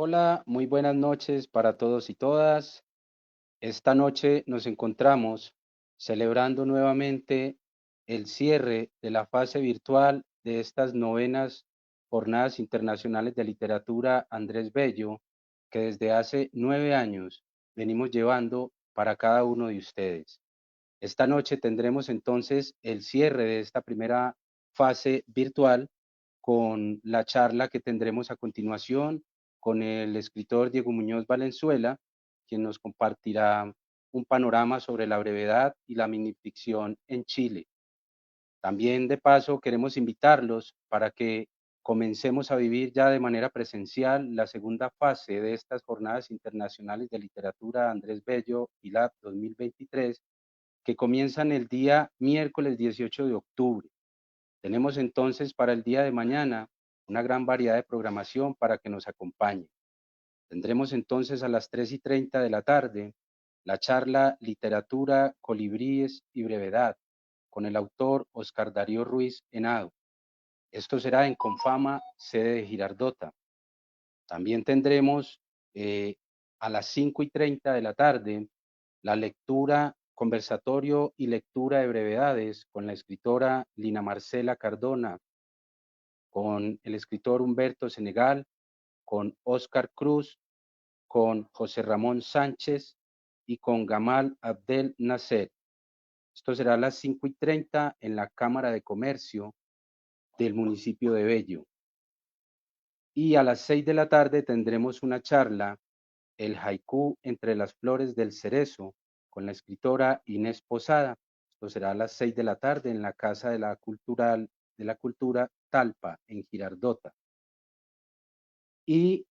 Hola, muy buenas noches para todos y todas. Esta noche nos encontramos celebrando nuevamente el cierre de la fase virtual de estas novenas Jornadas Internacionales de Literatura Andrés Bello, que desde hace 9 años venimos llevando para cada uno de ustedes. Esta noche tendremos entonces el cierre de esta primera fase virtual con la charla que tendremos a continuación con el escritor Diego Muñoz Valenzuela, quien nos compartirá un panorama sobre la brevedad y la minificción en Chile. También de paso queremos invitarlos para que comencemos a vivir ya de manera presencial la segunda fase de estas Jornadas Internacionales de Literatura Andrés Bello y LAB 2023, que comienzan el día miércoles 18 de octubre. Tenemos entonces para el día de mañana una gran variedad de programación para que nos acompañe. Tendremos entonces a las 3:30 de la tarde la charla Literatura, Colibríes y Brevedad con el autor Oscar Darío Ruiz Henao. Esto será en Confama, sede de Girardota. También tendremos a las 5:30 de la tarde la lectura, conversatorio y lectura de brevedades con la escritora Lina Marcela Cardona, con el escritor Humberto Senegal, con Oscar Cruz, con José Ramón Sánchez y con Gamal Abdel Nasser. Esto será a las 5:30 en la Cámara de Comercio del municipio de Bello. Y a las 6 de la tarde tendremos una charla, El haiku entre las flores del cerezo, con la escritora Inés Posada. Esto será a las 6 de la tarde en la Casa de la Cultura Talpa, en Girardota. Y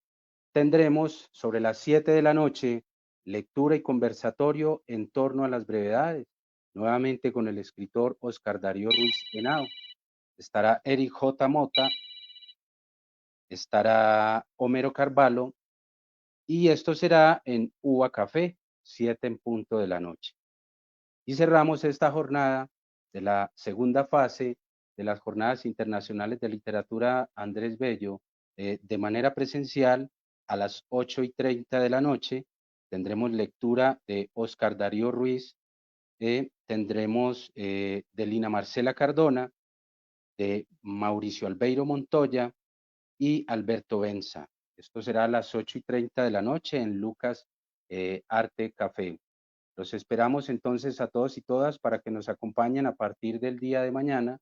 tendremos sobre las 7 de la noche lectura y conversatorio en torno a las brevedades, nuevamente con el escritor Oscar Darío Ruiz Henao. Estará Eric J. Mota, estará Homero Carvalho, y esto será en Uva Café, 7 en punto de la noche. Y cerramos esta jornada de la segunda fase de las Jornadas Internacionales de Literatura Andrés Bello de manera presencial a las 8:30 de la noche. Tendremos lectura de Oscar Darío Ruiz, tendremos de Lina Marcela Cardona, de Mauricio Albeiro Montoya y Alberto Benza. Esto será a las 8:30 de la noche en Lucas Arte Café. Los esperamos entonces a todos y todas para que nos acompañen a partir del día de mañana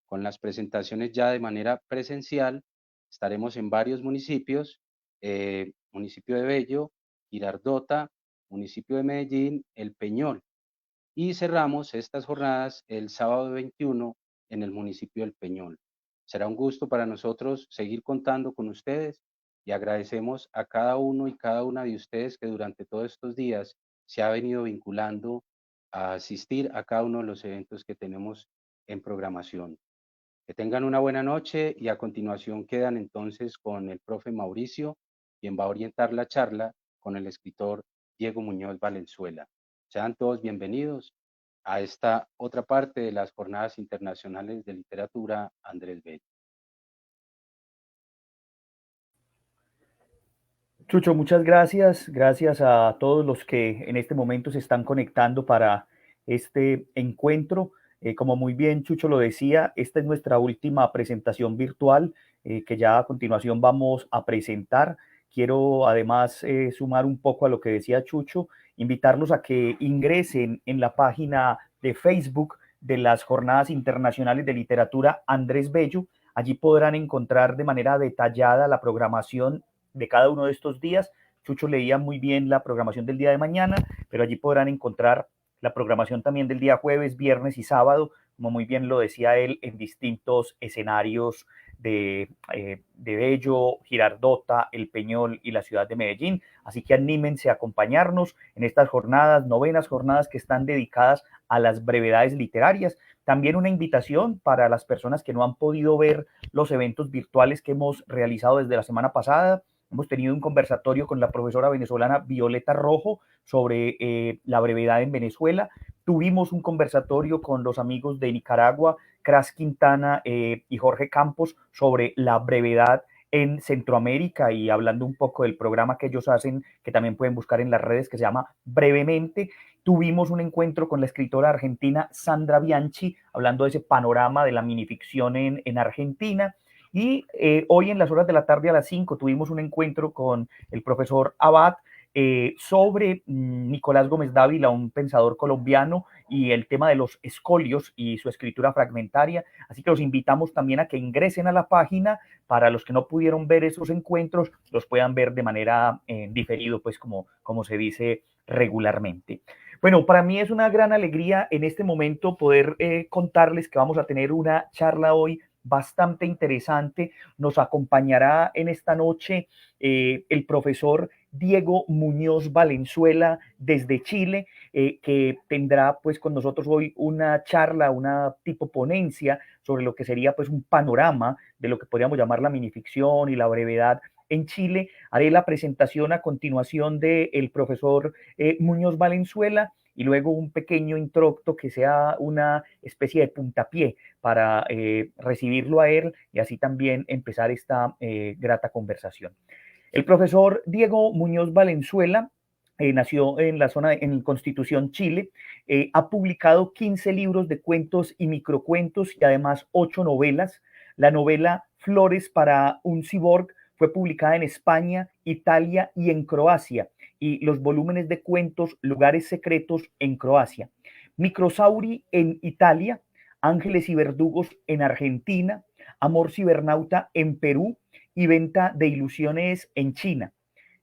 con las presentaciones ya de manera presencial. Estaremos en varios municipios, municipio de Bello, Girardota, municipio de Medellín, El Peñol. Y cerramos estas jornadas el sábado 21 en el municipio del Peñol. Será un gusto para nosotros seguir contando con ustedes y agradecemos a cada uno y cada una de ustedes que durante todos estos días se ha venido vinculando a asistir a cada uno de los eventos que tenemos en programación. Que tengan una buena noche y a continuación quedan entonces con el profe Mauricio, quien va a orientar la charla con el escritor Diego Muñoz Valenzuela. Sean todos bienvenidos a esta otra parte de las Jornadas Internacionales de Literatura Andrés Bello. Chucho, muchas gracias. Gracias a todos los que en este momento se están conectando para este encuentro. Como muy bien Chucho lo decía, esta es nuestra última presentación virtual que ya a continuación vamos a presentar. Quiero además sumar un poco a lo que decía Chucho, invitarlos a que ingresen en la página de Facebook de las Jornadas Internacionales de Literatura Andrés Bello. Allí podrán encontrar de manera detallada la programación de cada uno de estos días. Chucho leía muy bien la programación del día de mañana, pero allí podrán encontrar la programación también del día jueves, viernes y sábado, como muy bien lo decía él, en distintos escenarios de Bello, Girardota, El Peñol y la ciudad de Medellín. Así que anímense a acompañarnos en estas jornadas, novenas jornadas que están dedicadas a las brevedades literarias. También una invitación para las personas que no han podido ver los eventos virtuales que hemos realizado desde la semana pasada. Hemos tenido un conversatorio con la profesora venezolana Violeta Rojo sobre la brevedad en Venezuela. Tuvimos un conversatorio con los amigos de Nicaragua, Cras Quintana y Jorge Campos, sobre la brevedad en Centroamérica, y hablando un poco del programa que ellos hacen, que también pueden buscar en las redes, que se llama Brevemente. Tuvimos un encuentro con la escritora argentina Sandra Bianchi, hablando de ese panorama de la minificción en Argentina. Y hoy en las horas de la tarde a las 5 tuvimos un encuentro con el profesor Abad sobre Nicolás Gómez Dávila, un pensador colombiano, y el tema de los escolios y su escritura fragmentaria. Así que los invitamos también a que ingresen a la página. Para los que no pudieron ver esos encuentros, los puedan ver de manera diferido, pues como se dice regularmente. Bueno, para mí es una gran alegría en este momento poder contarles que vamos a tener una charla hoy bastante interesante. Nos acompañará en esta noche el profesor Diego Muñoz Valenzuela desde Chile, que tendrá pues con nosotros hoy una charla, una tipo ponencia sobre lo que sería pues un panorama de lo que podríamos llamar la minificción y la brevedad en Chile. Haré la presentación a continuación del profesor Muñoz Valenzuela, y luego un pequeño introducto que sea una especie de puntapié para recibirlo a él y así también empezar esta grata conversación. El profesor Diego Muñoz Valenzuela nació en la zona, en Constitución, Chile. Ha publicado 15 libros de cuentos y microcuentos y además 8 novelas. La novela Flores para un cyborg fue publicada en España, Italia y en Croacia, y los volúmenes de cuentos Lugares Secretos en Croacia, Microsauri en Italia, Ángeles y Verdugos en Argentina, Amor Cibernauta en Perú y Venta de Ilusiones en China.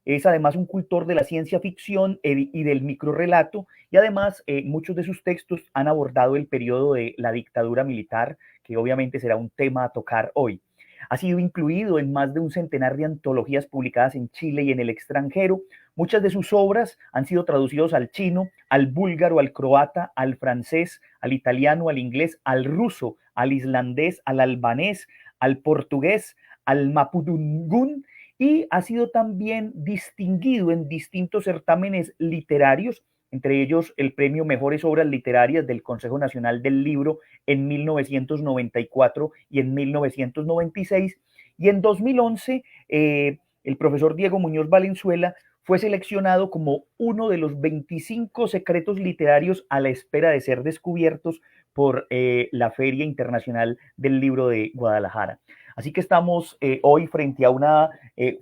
Es además un cultor de la ciencia ficción y del microrrelato, y además muchos de sus textos han abordado el periodo de la dictadura militar, que obviamente será un tema a tocar hoy. Ha sido incluido en más de un centenar de antologías publicadas en Chile y en el extranjero. Muchas de sus obras han sido traducidas al chino, al búlgaro, al croata, al francés, al italiano, al inglés, al ruso, al islandés, al albanés, al portugués, al mapudungún, y ha sido también distinguido en distintos certámenes literarios, entre ellos el premio Mejores Obras Literarias del Consejo Nacional del Libro en 1994 y en 1996. Y en 2011, el profesor Diego Muñoz Valenzuela fue seleccionado como uno de los 25 secretos literarios a la espera de ser descubiertos por la Feria Internacional del Libro de Guadalajara. Así que estamos hoy frente a una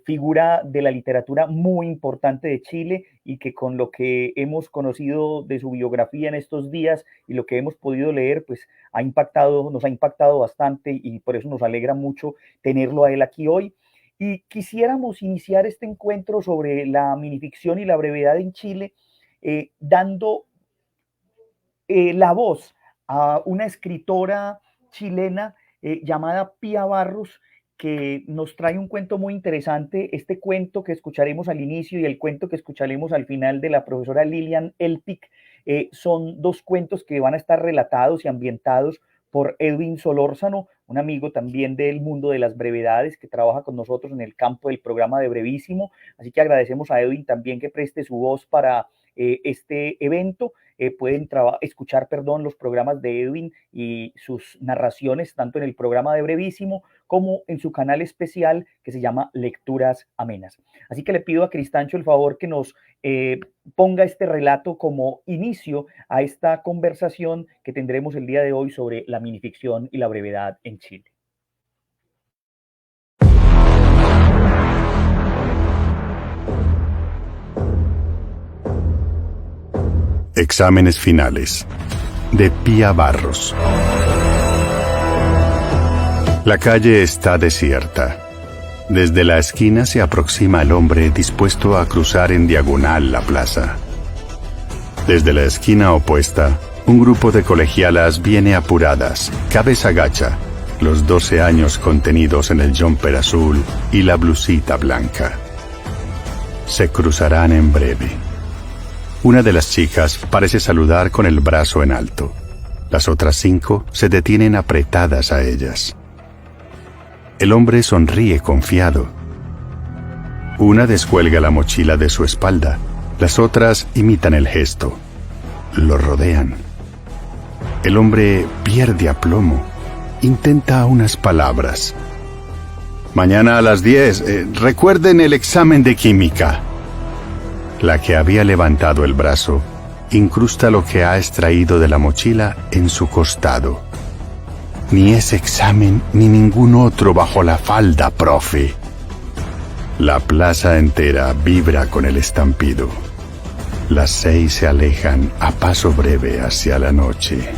figura de la literatura muy importante de Chile, y que con lo que hemos conocido de su biografía en estos días y lo que hemos podido leer, pues nos ha impactado bastante, y por eso nos alegra mucho tenerlo a él aquí hoy. Y quisiéramos iniciar este encuentro sobre la minificción y la brevedad en Chile dando la voz a una escritora chilena llamada Pía Barros, que nos trae un cuento muy interesante. Este cuento que escucharemos al inicio y el cuento que escucharemos al final de la profesora Lilian Elpic son dos cuentos que van a estar relatados y ambientados por Edwin Solórzano, un amigo también del mundo de las brevedades que trabaja con nosotros en el campo del programa de Brevísimo. Así que agradecemos a Edwin también que preste su voz para este evento. Pueden escuchar los programas de Edwin y sus narraciones tanto en el programa de Brevísimo como en su canal especial que se llama Lecturas Amenas. Así que le pido a Cristancho el favor que nos ponga este relato como inicio a esta conversación que tendremos el día de hoy sobre la minificción y la brevedad en Chile. Exámenes finales de Pía Barros. La calle está desierta. Desde la esquina se aproxima el hombre dispuesto a cruzar en diagonal la plaza. Desde la esquina opuesta, un grupo de colegialas viene apuradas, cabeza gacha, los 12 años contenidos en el jumper azul y la blusita blanca. Se cruzarán en breve. Una de las chicas parece saludar con el brazo en alto. Las otras 5 se detienen apretadas a ellas. El hombre sonríe confiado. Una descuelga la mochila de su espalda. Las otras imitan el gesto. Lo rodean. El hombre pierde aplomo. Intenta unas palabras. Mañana a las 10, recuerden el examen de química. La que había levantado el brazo incrusta lo que ha extraído de la mochila en su costado. Ni ese examen ni ningún otro bajo la falda, profe. La plaza entera vibra con el estampido. Las 6 se alejan a paso breve hacia la noche.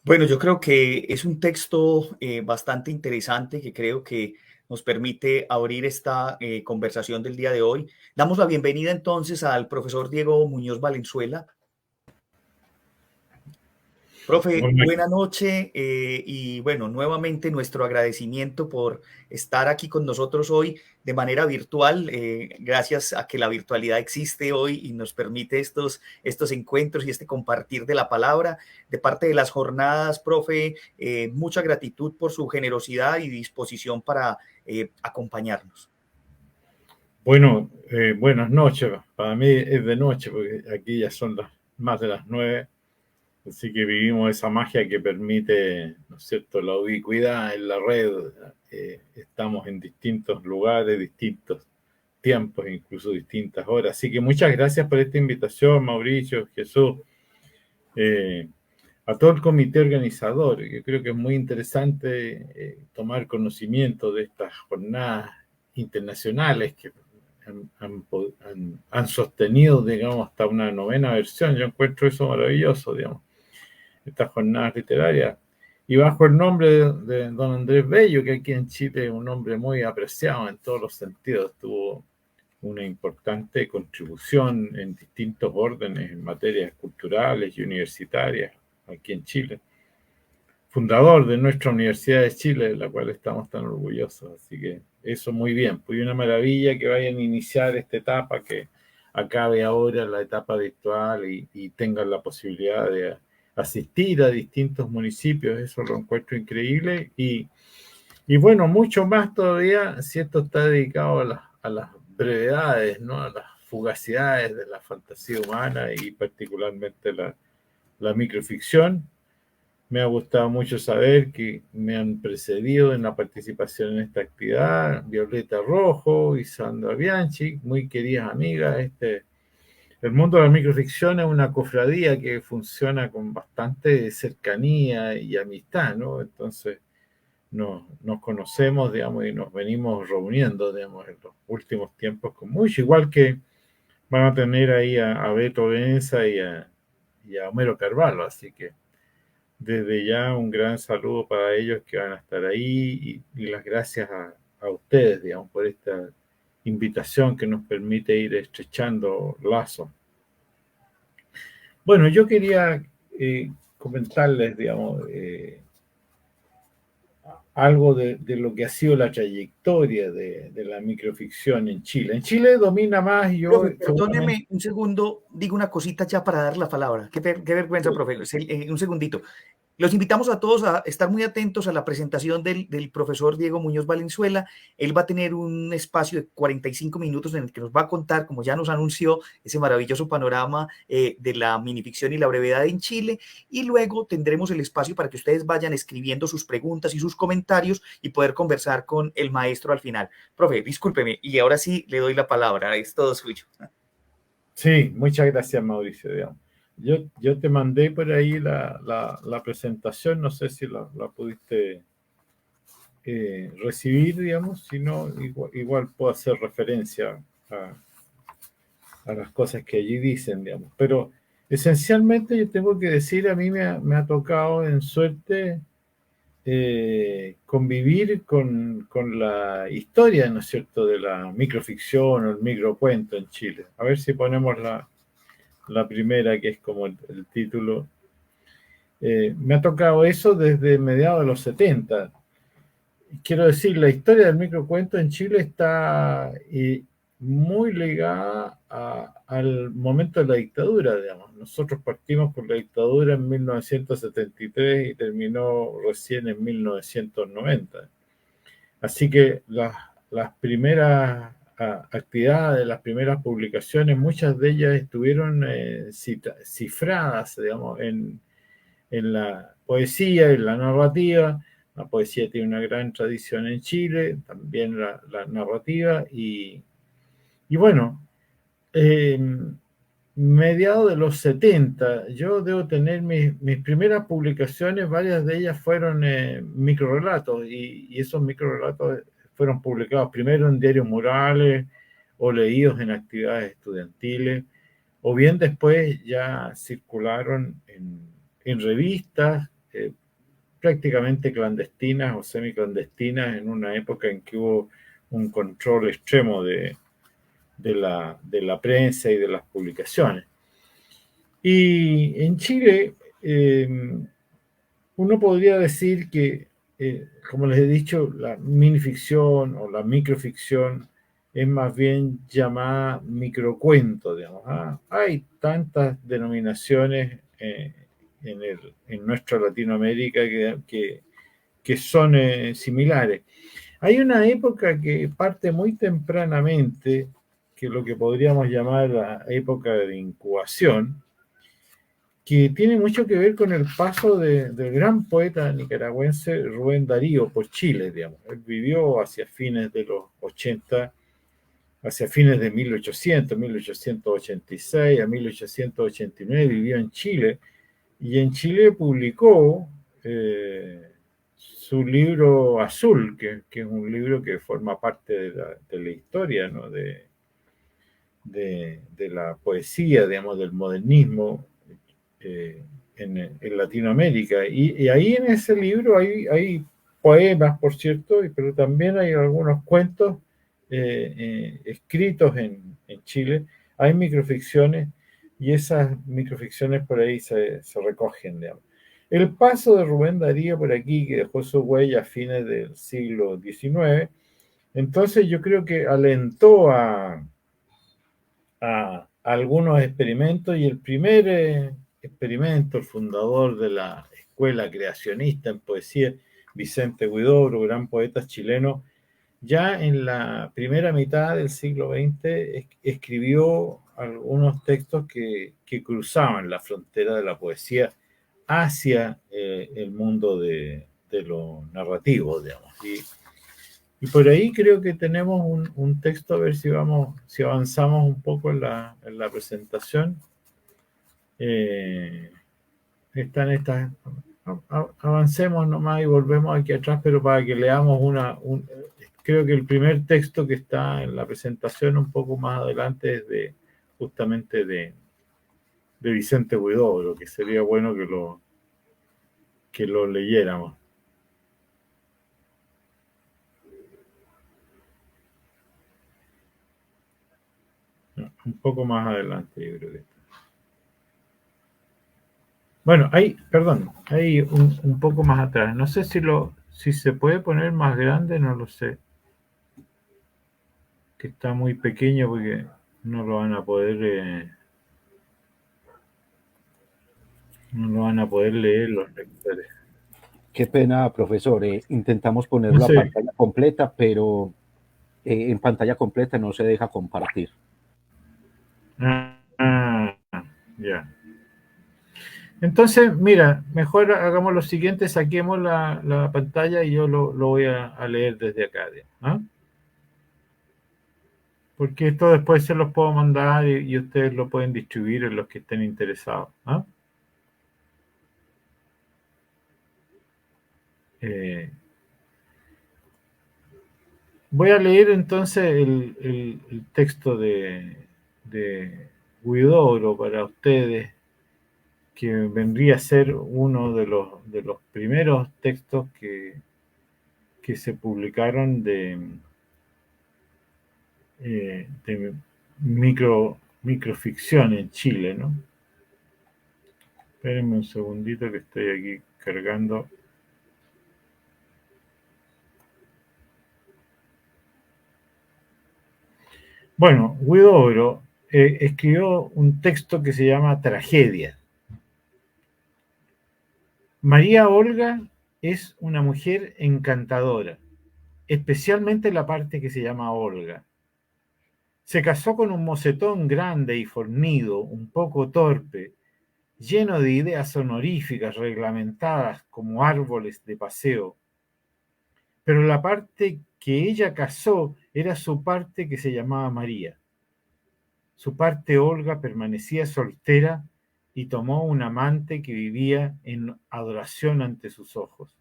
Bueno, yo creo que es un texto bastante interesante que creo que nos permite abrir esta conversación del día de hoy. Damos la bienvenida entonces al profesor Diego Muñoz Valenzuela. Profe, buena noche y bueno, nuevamente nuestro agradecimiento por estar aquí con nosotros hoy de manera virtual, gracias a que la virtualidad existe hoy y nos permite estos encuentros y este compartir de la palabra. De parte de las jornadas, profe, mucha gratitud por su generosidad y disposición para acompañarnos. Bueno, buenas noches. Para mí es de noche porque aquí ya son más de las 9. Así que vivimos esa magia que permite, ¿no es cierto?, la ubicuidad en la red. Estamos en distintos lugares, distintos tiempos, incluso distintas horas. Así que muchas gracias por esta invitación, Mauricio, Jesús, a todo el comité organizador. Yo creo que es muy interesante tomar conocimiento de estas jornadas internacionales que han sostenido, digamos, hasta una 9ª versión. Yo encuentro eso maravilloso, digamos, estas jornadas literarias, y bajo el nombre de don Andrés Bello, que aquí en Chile es un hombre muy apreciado en todos los sentidos, tuvo una importante contribución en distintos órdenes en materias culturales y universitarias aquí en Chile, fundador de nuestra Universidad de Chile, de la cual estamos tan orgullosos. Así que eso muy bien, pues una maravilla que vayan a iniciar esta etapa, que acabe ahora la etapa virtual y tengan la posibilidad de asistir a distintos municipios. Eso lo encuentro increíble y bueno, mucho más todavía si esto está dedicado a las brevedades, ¿no?, a las fugacidades de la fantasía humana y particularmente la microficción. Me ha gustado mucho saber que me han precedido en la participación en esta actividad Violeta Rojo y Sandra Bianchi, muy queridas amigas. El mundo de la microficción es una cofradía que funciona con bastante cercanía y amistad, ¿no? Entonces nos conocemos, digamos, y nos venimos reuniendo, digamos, en los últimos tiempos con mucho, igual que van a tener ahí a Beto Benza y a Homero Carvalho, así que desde ya un gran saludo para ellos que van a estar ahí y las gracias a ustedes, digamos, por esta invitación que nos permite ir estrechando lazos. Bueno, yo quería comentarles, digamos, algo de lo que ha sido la trayectoria de la microficción en Chile. En Chile domina más y yo... Profe, perdóneme un segundo, digo una cosita ya para dar la palabra. Qué vergüenza, profe. Un segundito. Los invitamos a todos a estar muy atentos a la presentación del profesor Diego Muñoz Valenzuela. Él va a tener un espacio de 45 minutos en el que nos va a contar, como ya nos anunció, ese maravilloso panorama de la minificción y la brevedad en Chile. Y luego tendremos el espacio para que ustedes vayan escribiendo sus preguntas y sus comentarios y poder conversar con el maestro al final. Profe, discúlpeme, y ahora sí le doy la palabra. Es todo suyo. Sí, muchas gracias, Mauricio, digamos. Yo te mandé por ahí la presentación, no sé si la pudiste recibir, digamos, si no, igual puedo hacer referencia a las cosas que allí dicen, digamos. Pero esencialmente yo tengo que decir, a mí me ha tocado en suerte convivir con la historia, ¿no es cierto?, de la microficción o el microcuento en Chile. A ver si ponemos la primera, que es como el título. Me ha tocado eso desde mediados de los 70. Quiero decir, la historia del microcuento en Chile está muy ligada al momento de la dictadura, digamos. Nosotros partimos con la dictadura en 1973 y terminó recién en 1990. Así que las primeras actividades, las primeras publicaciones, muchas de ellas estuvieron cifradas, digamos, en la poesía, en la narrativa. La poesía tiene una gran tradición en Chile, también la narrativa, y bueno, mediados de los 70, yo debo tener mis primeras publicaciones, varias de ellas fueron microrelatos, y esos microrelatos fueron publicados primero en diarios murales o leídos en actividades estudiantiles, o bien después ya circularon en revistas prácticamente clandestinas o semiclandestinas en una época en que hubo un control extremo de la prensa y de las publicaciones. Y en Chile, uno podría decir que, como les he dicho, la minificción o la microficción es más bien llamada microcuento, digamos. Hay tantas denominaciones en nuestra Latinoamérica que son similares. Hay una época que parte muy tempranamente, que es lo que podríamos llamar la época de incubación, que tiene mucho que ver con el paso del gran poeta nicaragüense Rubén Darío por Chile, digamos. Él vivió hacia fines de los 80, hacia fines de 1800, 1886 a 1889 vivió en Chile, y en Chile publicó su libro Azul, que es un libro que forma parte de la historia, ¿no? de la poesía, digamos, del modernismo en Latinoamérica. Y ahí en ese libro hay poemas, por cierto, pero también hay algunos cuentos escritos en Chile. Hay microficciones, y esas microficciones por ahí se recogen, digamos. El paso de Rubén Darío por aquí, que dejó su huella a fines del siglo XIX, entonces yo creo que alentó a algunos experimentos, y el primer experimento, el fundador de la escuela creacionista en poesía, Vicente Huidobro, gran poeta chileno, ya en la primera mitad del siglo XX escribió algunos textos que cruzaban la frontera de la poesía hacia el mundo de lo narrativo, digamos. Y por ahí creo que tenemos un texto, a ver si avanzamos un poco en la presentación. Están estas, avancemos nomás y volvemos aquí atrás, pero para que leamos creo que el primer texto que está en la presentación un poco más adelante es justamente de Vicente Huidobro, que sería bueno que lo leyéramos. Un poco más adelante, yo creo que está. Bueno, hay un poco más atrás. No sé si se puede poner más grande, no lo sé. Que está muy pequeño porque no lo van a poder leer los lectores. Qué pena, profesor. Intentamos ponerlo a pantalla completa, pero en pantalla completa no se deja compartir. Ya. Entonces, mira, mejor hagamos lo siguiente, saquemos la pantalla y yo lo voy a leer desde acá. ¿Ah? Porque esto después se los puedo mandar y ustedes lo pueden distribuir en los que estén interesados. ¿Ah? Voy a leer entonces el texto de Huidobro para ustedes, que vendría a ser uno de los primeros textos que se publicaron de microficción en Chile, ¿no? Espérenme un segundito que estoy aquí cargando. Bueno, Huidobro escribió un texto que se llama Tragedia. María Olga es una mujer encantadora. especialmente la parte que se llama Olga. Se casó con un mocetón grande y fornido, un poco torpe, lleno de ideas honoríficas reglamentadas como árboles de paseo. Pero la parte que ella casó era su parte que se llamaba María. Su parte Olga permanecía soltera y tomó un amante que vivía en adoración ante sus ojos.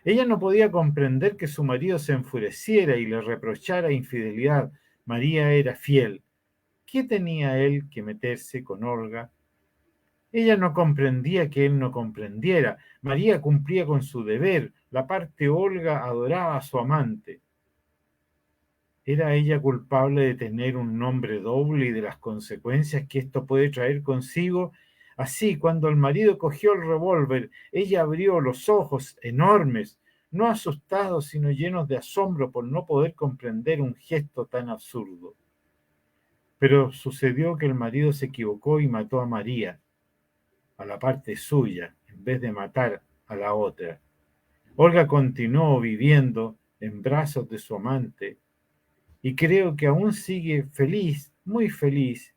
Ella no podía comprender que su marido se enfureciera y le reprochara infidelidad. María era fiel. ¿Qué tenía él que meterse con Olga? Ella no comprendía que él no comprendiera. María cumplía con su deber. La parte Olga adoraba a su amante. ¿Era ella culpable de tener un nombre doble y de las consecuencias que esto puede traer consigo? Así, cuando el marido cogió el revólver, ella abrió los ojos enormes, no asustados, sino llenos de asombro por no poder comprender un gesto tan absurdo. Pero sucedió que el marido se equivocó y mató a María, a la parte suya, en vez de matar a la otra. Olga continuó viviendo en brazos de su amante, y creo que aún sigue feliz, muy feliz,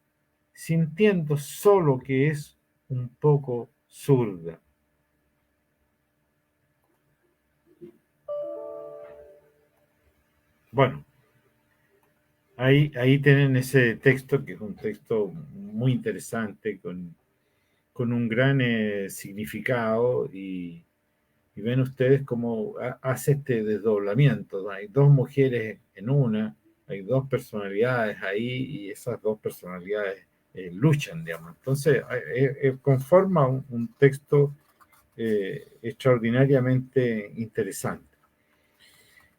sintiendo solo que es un poco zurda. Bueno, ahí tienen ese texto, que es un texto muy interesante, con un gran significado, y ven ustedes cómo hace este desdoblamiento, ¿no? Hay dos mujeres en una, hay dos personalidades ahí, y esas dos personalidades luchan, digamos. Entonces, conforma un texto extraordinariamente interesante.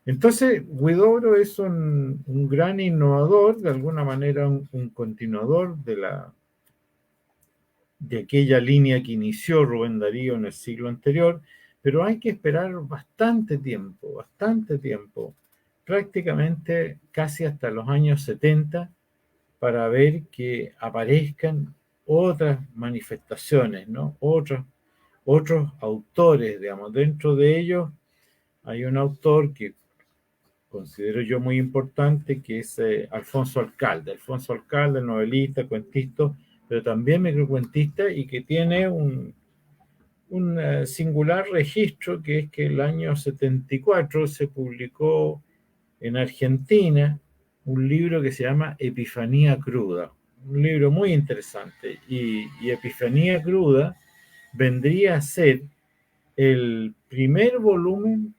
Entonces, Huidobro es un gran innovador, de alguna manera un continuador de aquella línea que inició Rubén Darío en el siglo anterior, pero hay que esperar bastante tiempo, prácticamente casi hasta los años 70, para ver que aparezcan otras manifestaciones, ¿no? Otros autores, digamos. Dentro de ellos hay un autor que considero yo muy importante, que es Alfonso Alcalde. Alfonso Alcalde, novelista, cuentista, pero también microcuentista, y que tiene un singular registro, que es que el año 74 se publicó en Argentina un libro que se llama Epifanía Cruda, un libro muy interesante, y Epifanía Cruda vendría a ser el primer volumen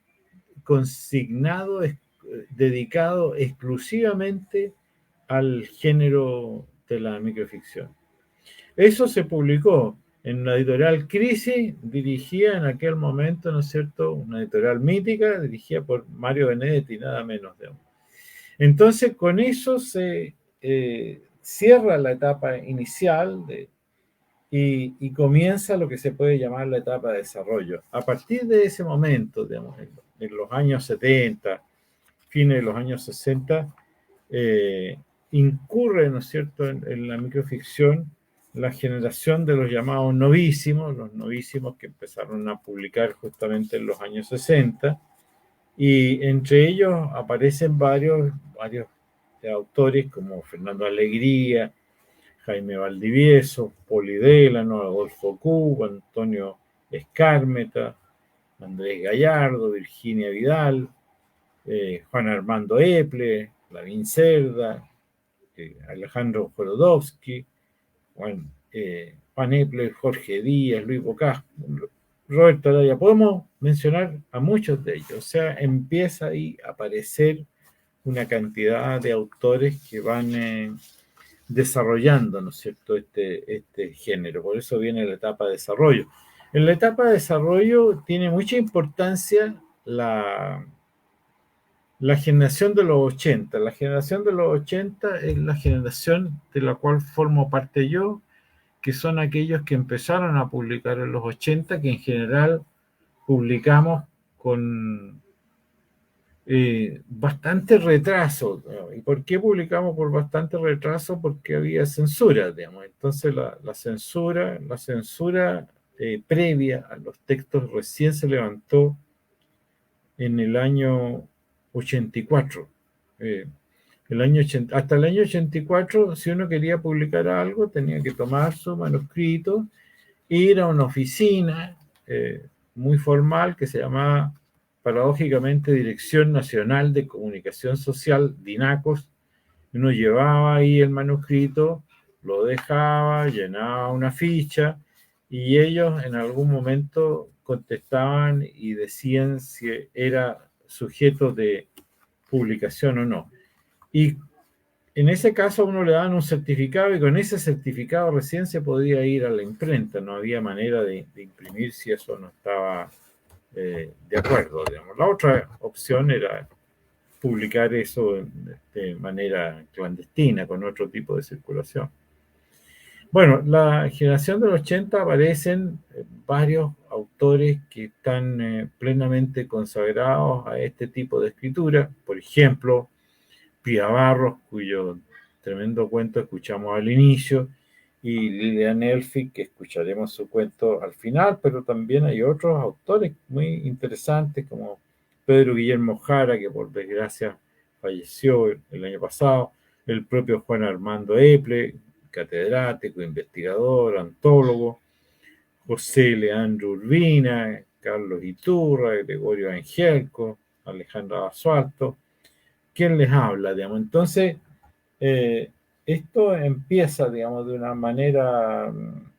consignado, dedicado exclusivamente al género de la microficción. Eso se publicó en una editorial Crisis, dirigida en aquel momento, ¿no es cierto?, una editorial mítica, dirigida por Mario Benedetti, nada menos, digamos. Entonces, con eso se cierra la etapa inicial y comienza lo que se puede llamar la etapa de desarrollo. A partir de ese momento, digamos, en los años 70, fines de los años 60, incurre, ¿no es cierto?, en la microficción la generación de los llamados novísimos, los novísimos que empezaron a publicar justamente en los años 60, y entre ellos aparecen varios autores como Fernando Alegría, Jaime Valdivieso, Poli Delano, Adolfo Cubo, Antonio Escármeta, Andrés Gallardo, Virginia Vidal, Juan Armando Eple, Lavín Cerda, Alejandro Jorodowski, Juan Eple, Jorge Díaz, Luis Bocas, Roberto Araya. Podemos mencionar a muchos de ellos. O sea, empieza ahí a aparecer una cantidad de autores que van desarrollando, ¿no es cierto?, este género. Por eso viene la etapa de desarrollo. En la etapa de desarrollo tiene mucha importancia la generación de los 80. La generación de los 80 es la generación de la cual formo parte yo, que son aquellos que empezaron a publicar en los 80, que en general publicamos con bastante retraso. ¿Y por qué publicamos por bastante retraso? Porque había censura, digamos. Entonces la censura previa a los textos recién se levantó en el año 84. Hasta el año 84, si uno quería publicar algo, tenía que tomar su manuscrito, ir a una oficina muy formal que se llamaba, paradójicamente, Dirección Nacional de Comunicación Social, DINACOS. Uno llevaba ahí el manuscrito, lo dejaba, llenaba una ficha y ellos en algún momento contestaban y decían si era sujeto de publicación o no. Y en ese caso a uno le daban un certificado y con ese certificado recién se podía ir a la imprenta, no había manera de imprimir si eso no estaba de acuerdo, digamos. La otra opción era publicar eso de manera clandestina, con otro tipo de circulación. Bueno, la generación del 80 aparecen varios autores que están plenamente consagrados a este tipo de escritura. Por ejemplo, Pía Barros, cuyo tremendo cuento escuchamos al inicio, y Lilian Elphick, que escucharemos su cuento al final, pero también hay otros autores muy interesantes como Pedro Guillermo Jara, que por desgracia falleció el año pasado, el propio Juan Armando Eple, catedrático, investigador, antólogo, José Leandro Urbina, Carlos Iturra, Gregorio Angelco, Alejandra Basualto. ¿Quién les habla, digamos? Entonces, esto empieza, digamos, de una manera,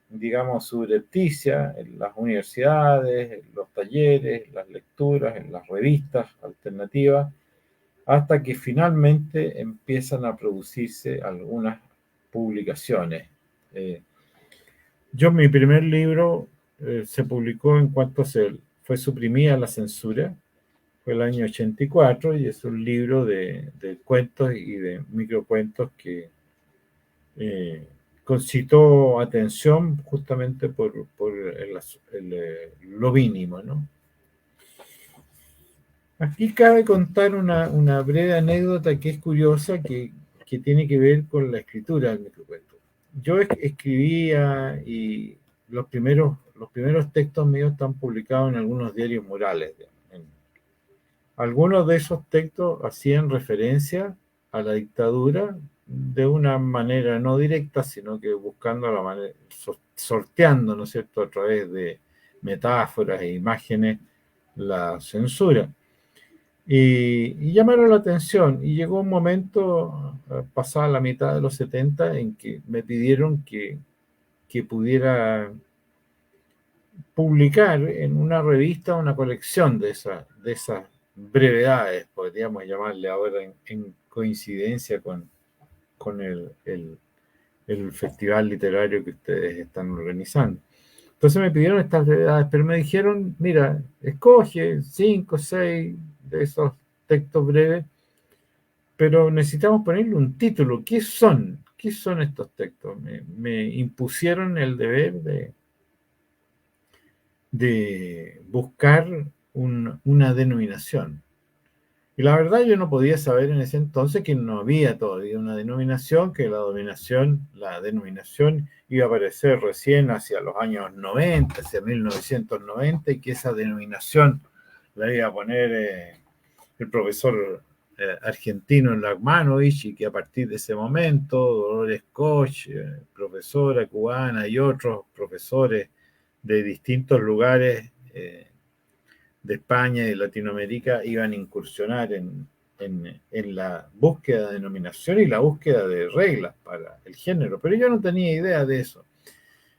digamos, subrepticia en las universidades, en los talleres, en las lecturas, en las revistas alternativas, hasta que finalmente empiezan a producirse algunas publicaciones. Mi primer libro se publicó en cuanto fue suprimida la censura, fue el año 84, y es un libro de cuentos y de microcuentos que concitó atención justamente por lo mínimo, ¿no? Aquí cabe contar una breve anécdota que es curiosa, que tiene que ver con la escritura del microcuento. Yo escribía y los primeros textos míos están publicados en algunos diarios murales. Algunos de esos textos hacían referencia a la dictadura de una manera no directa, sino que buscando la manera, sorteando, ¿no es cierto?, a través de metáforas e imágenes, la censura. Y llamaron la atención, y llegó un momento, pasada la mitad de los 70, en que me pidieron que pudiera publicar en una revista una colección de esas brevedades, podríamos llamarle ahora, en coincidencia con el festival literario que ustedes están organizando. Entonces me pidieron estas brevedades, pero me dijeron, mira, escoge 5 o 6 de esos textos breves, pero necesitamos ponerle un título. ¿Qué son estos textos? Me impusieron el deber de buscar una denominación. Y la verdad yo no podía saber en ese entonces que no había todavía una denominación, que la denominación iba a aparecer recién hacia los años 90, hacia 1990, y que esa denominación la iba a poner el profesor argentino Lagmanovich, y que a partir de ese momento Dolores Koch, profesora cubana, y otros profesores de distintos lugares de España y de Latinoamérica iban a incursionar en la búsqueda de denominación y la búsqueda de reglas para el género, pero yo no tenía idea de eso.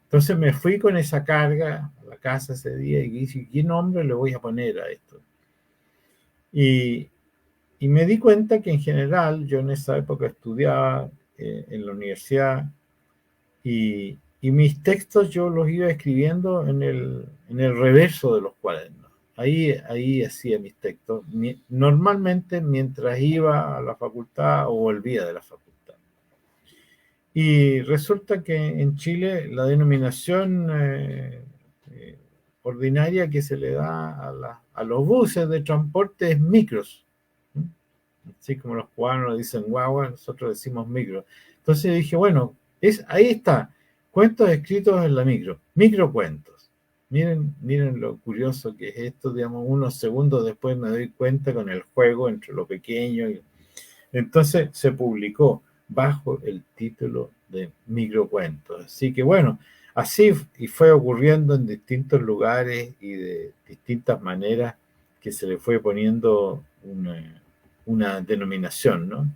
Entonces me fui con esa carga a la casa ese día y dije, ¿qué nombre le voy a poner a esto? Y me di cuenta que en general yo en esa época estudiaba en la universidad, y mis textos yo los iba escribiendo en el reverso de los cuadernos. Ahí hacía mis textos, normalmente mientras iba a la facultad o volvía de la facultad. Y resulta que en Chile la denominación ordinaria que se le da a los buses de transporte es micros. Así como los cubanos dicen guagua, nosotros decimos micro. Entonces dije, bueno, ahí está, cuentos escritos en la microcuentos. Miren lo curioso que es esto, digamos, unos segundos después me doy cuenta con el juego entre lo pequeño y... Entonces se publicó bajo el título de microcuentos. Así que bueno, así y fue ocurriendo en distintos lugares y de distintas maneras que se le fue poniendo una denominación, ¿no?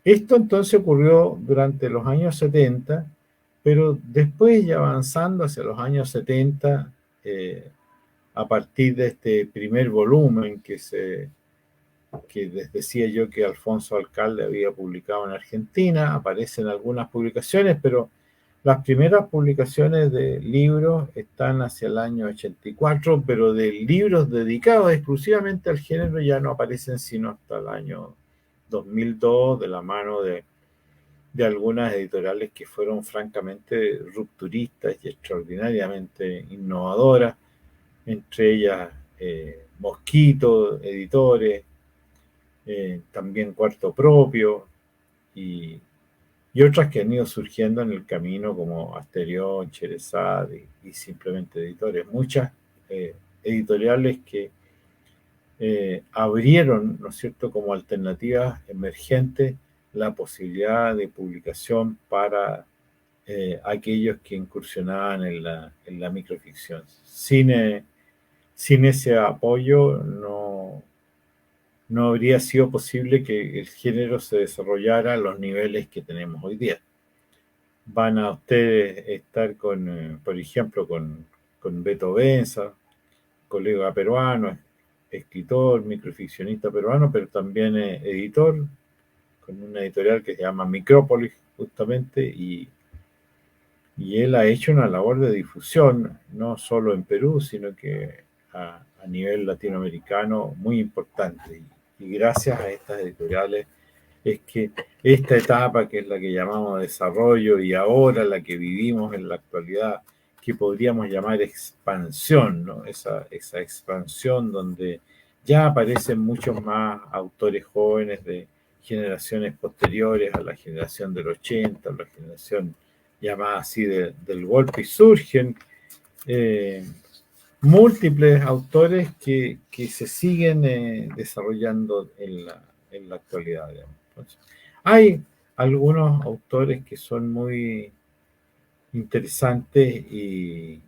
Esto entonces ocurrió durante los años 70, pero después ya avanzando hacia los años 70, a partir de este primer volumen que les decía yo que Alfonso Alcalde había publicado en Argentina, aparecen algunas publicaciones, pero las primeras publicaciones de libros están hacia el año 84, pero de libros dedicados exclusivamente al género ya no aparecen sino hasta el año 2002, de la mano de algunas editoriales que fueron francamente rupturistas y extraordinariamente innovadoras, entre ellas Mosquito, editores, también Cuarto Propio y otras que han ido surgiendo en el camino como Asterión, Cherezad y simplemente editores. Muchas editoriales que abrieron, ¿no es cierto?, como alternativas emergentes la posibilidad de publicación para aquellos que incursionaban en la microficción. Sin ese apoyo no habría sido posible que el género se desarrollara a los niveles que tenemos hoy día. Van a ustedes estar por ejemplo, con Beto Benza, colega peruano, escritor, microficcionista peruano, pero también editor, con una editorial que se llama Micrópolis, justamente, y él ha hecho una labor de difusión, no solo en Perú, sino que a nivel latinoamericano muy importante. Y gracias a estas editoriales es que esta etapa, que es la que llamamos desarrollo, y ahora la que vivimos en la actualidad, que podríamos llamar expansión, ¿no? Esa expansión donde ya aparecen muchos más autores jóvenes de generaciones posteriores a la generación del 80, la generación llamada así del golpe, y surgen múltiples autores que se siguen desarrollando en la actualidad, digamos. Entonces, hay algunos autores que son muy interesantes y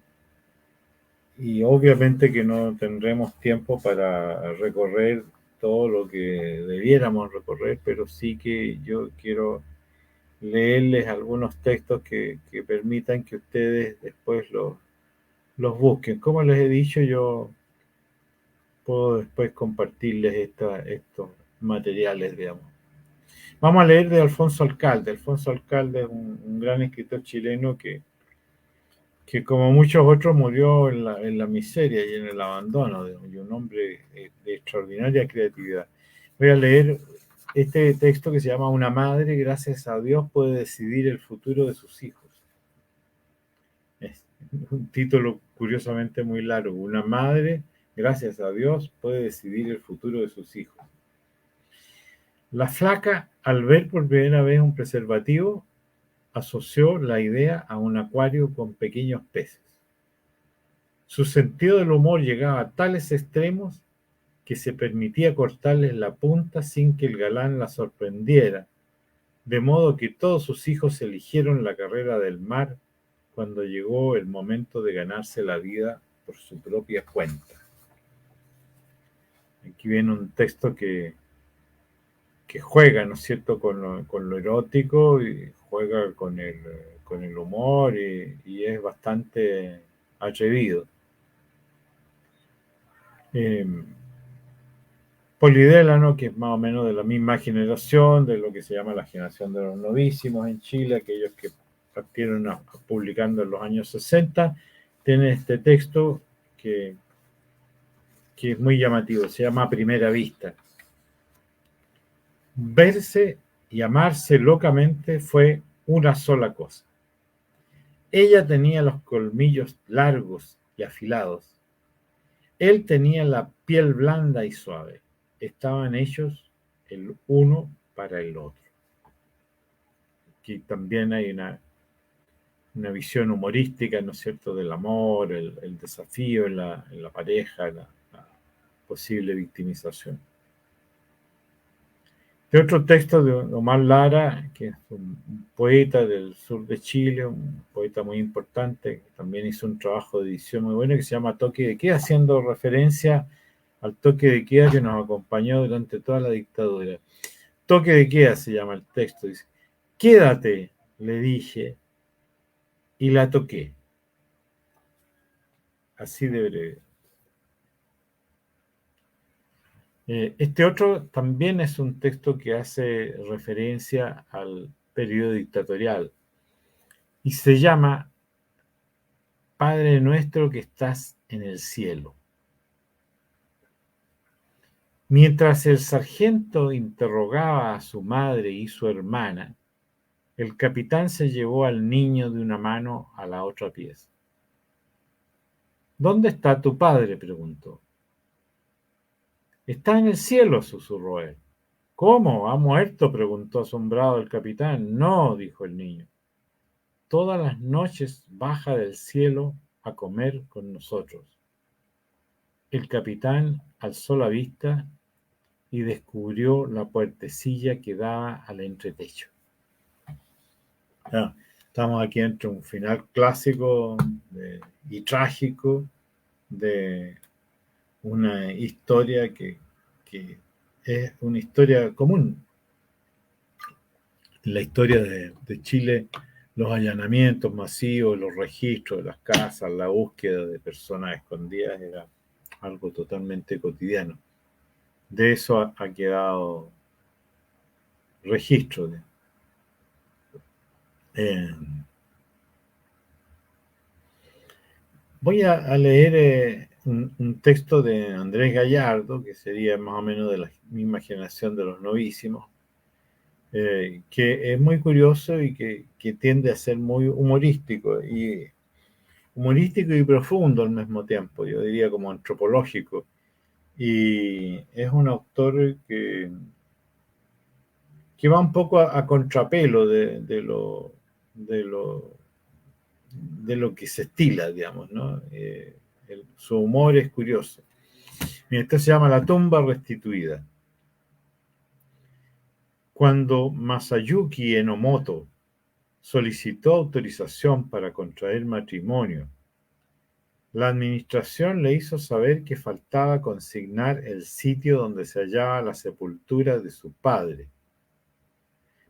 obviamente que no tendremos tiempo para recorrer todo lo que debiéramos recorrer, pero sí que yo quiero leerles algunos textos que permitan que ustedes después los busquen. Como les he dicho, yo puedo después compartirles estos materiales, digamos. Vamos a leer de Alfonso Alcalde. Alfonso Alcalde es un gran escritor chileno que como muchos otros murió en la miseria y en el abandono, digamos, y un hombre de extraordinaria creatividad. Voy a leer este texto que se llama Una madre, gracias a Dios, puede decidir el futuro de sus hijos. Es un título curiosamente muy largo. Una madre, gracias a Dios, puede decidir el futuro de sus hijos. La flaca, al ver por primera vez un preservativo, asoció la idea a un acuario con pequeños peces. Su sentido del humor llegaba a tales extremos que se permitía cortarles la punta sin que el galán la sorprendiera, de modo que todos sus hijos eligieron la carrera del mar cuando llegó el momento de ganarse la vida por su propia cuenta. Aquí viene un texto que juega, ¿no es cierto?, con lo erótico y juega con el humor y es bastante atrevido. Polidélano, que es más o menos de la misma generación, de lo que se llama la generación de los novísimos en Chile, aquellos que partieron publicando en los años 60, tiene este texto que es muy llamativo, se llama A Primera Vista. Verse y amarse locamente fue una sola cosa. Ella tenía los colmillos largos y afilados. Él tenía la piel blanda y suave. Estaban hechos el uno para el otro. Aquí también hay una visión humorística, ¿no es cierto?, del amor, el desafío en la pareja, la posible victimización. De otro texto de Omar Lara, que es un poeta del sur de Chile, un poeta muy importante, que también hizo un trabajo de edición muy bueno, que se llama Toque de Queda, haciendo referencia al toque de queda que nos acompañó durante toda la dictadura. Toque de queda se llama el texto, dice: quédate, le dije, y la toqué. Así de breve. Este otro también es un texto que hace referencia al periodo dictatorial y se llama Padre nuestro que estás en el cielo. Mientras el sargento interrogaba a su madre y su hermana, el capitán se llevó al niño de una mano a la otra pieza. ¿Dónde está tu padre?, preguntó. Está en el cielo, susurró él. ¿Cómo? ¿Ha muerto?, preguntó asombrado el capitán. No, dijo el niño. Todas las noches baja del cielo a comer con nosotros. El capitán alzó la vista y descubrió la puertecilla que daba al entretecho. Estamos aquí entre un final clásico y trágico de una historia que es una historia común. En la historia de Chile, los allanamientos masivos, los registros de las casas, la búsqueda de personas escondidas era algo totalmente cotidiano. De eso ha quedado registro. Voy a leer un texto de Andrés Gallardo, que sería más o menos de la misma generación de los novísimos, que es muy curioso y que tiende a ser muy humorístico y profundo al mismo tiempo, yo diría como antropológico. Y es un autor que va un poco a contrapelo de lo que se estila, digamos, ¿no? Su humor es curioso. Mira, esto se llama La tumba restituida. Cuando Masayuki Enomoto solicitó autorización para contraer matrimonio, la administración le hizo saber que faltaba consignar el sitio donde se hallaba la sepultura de su padre.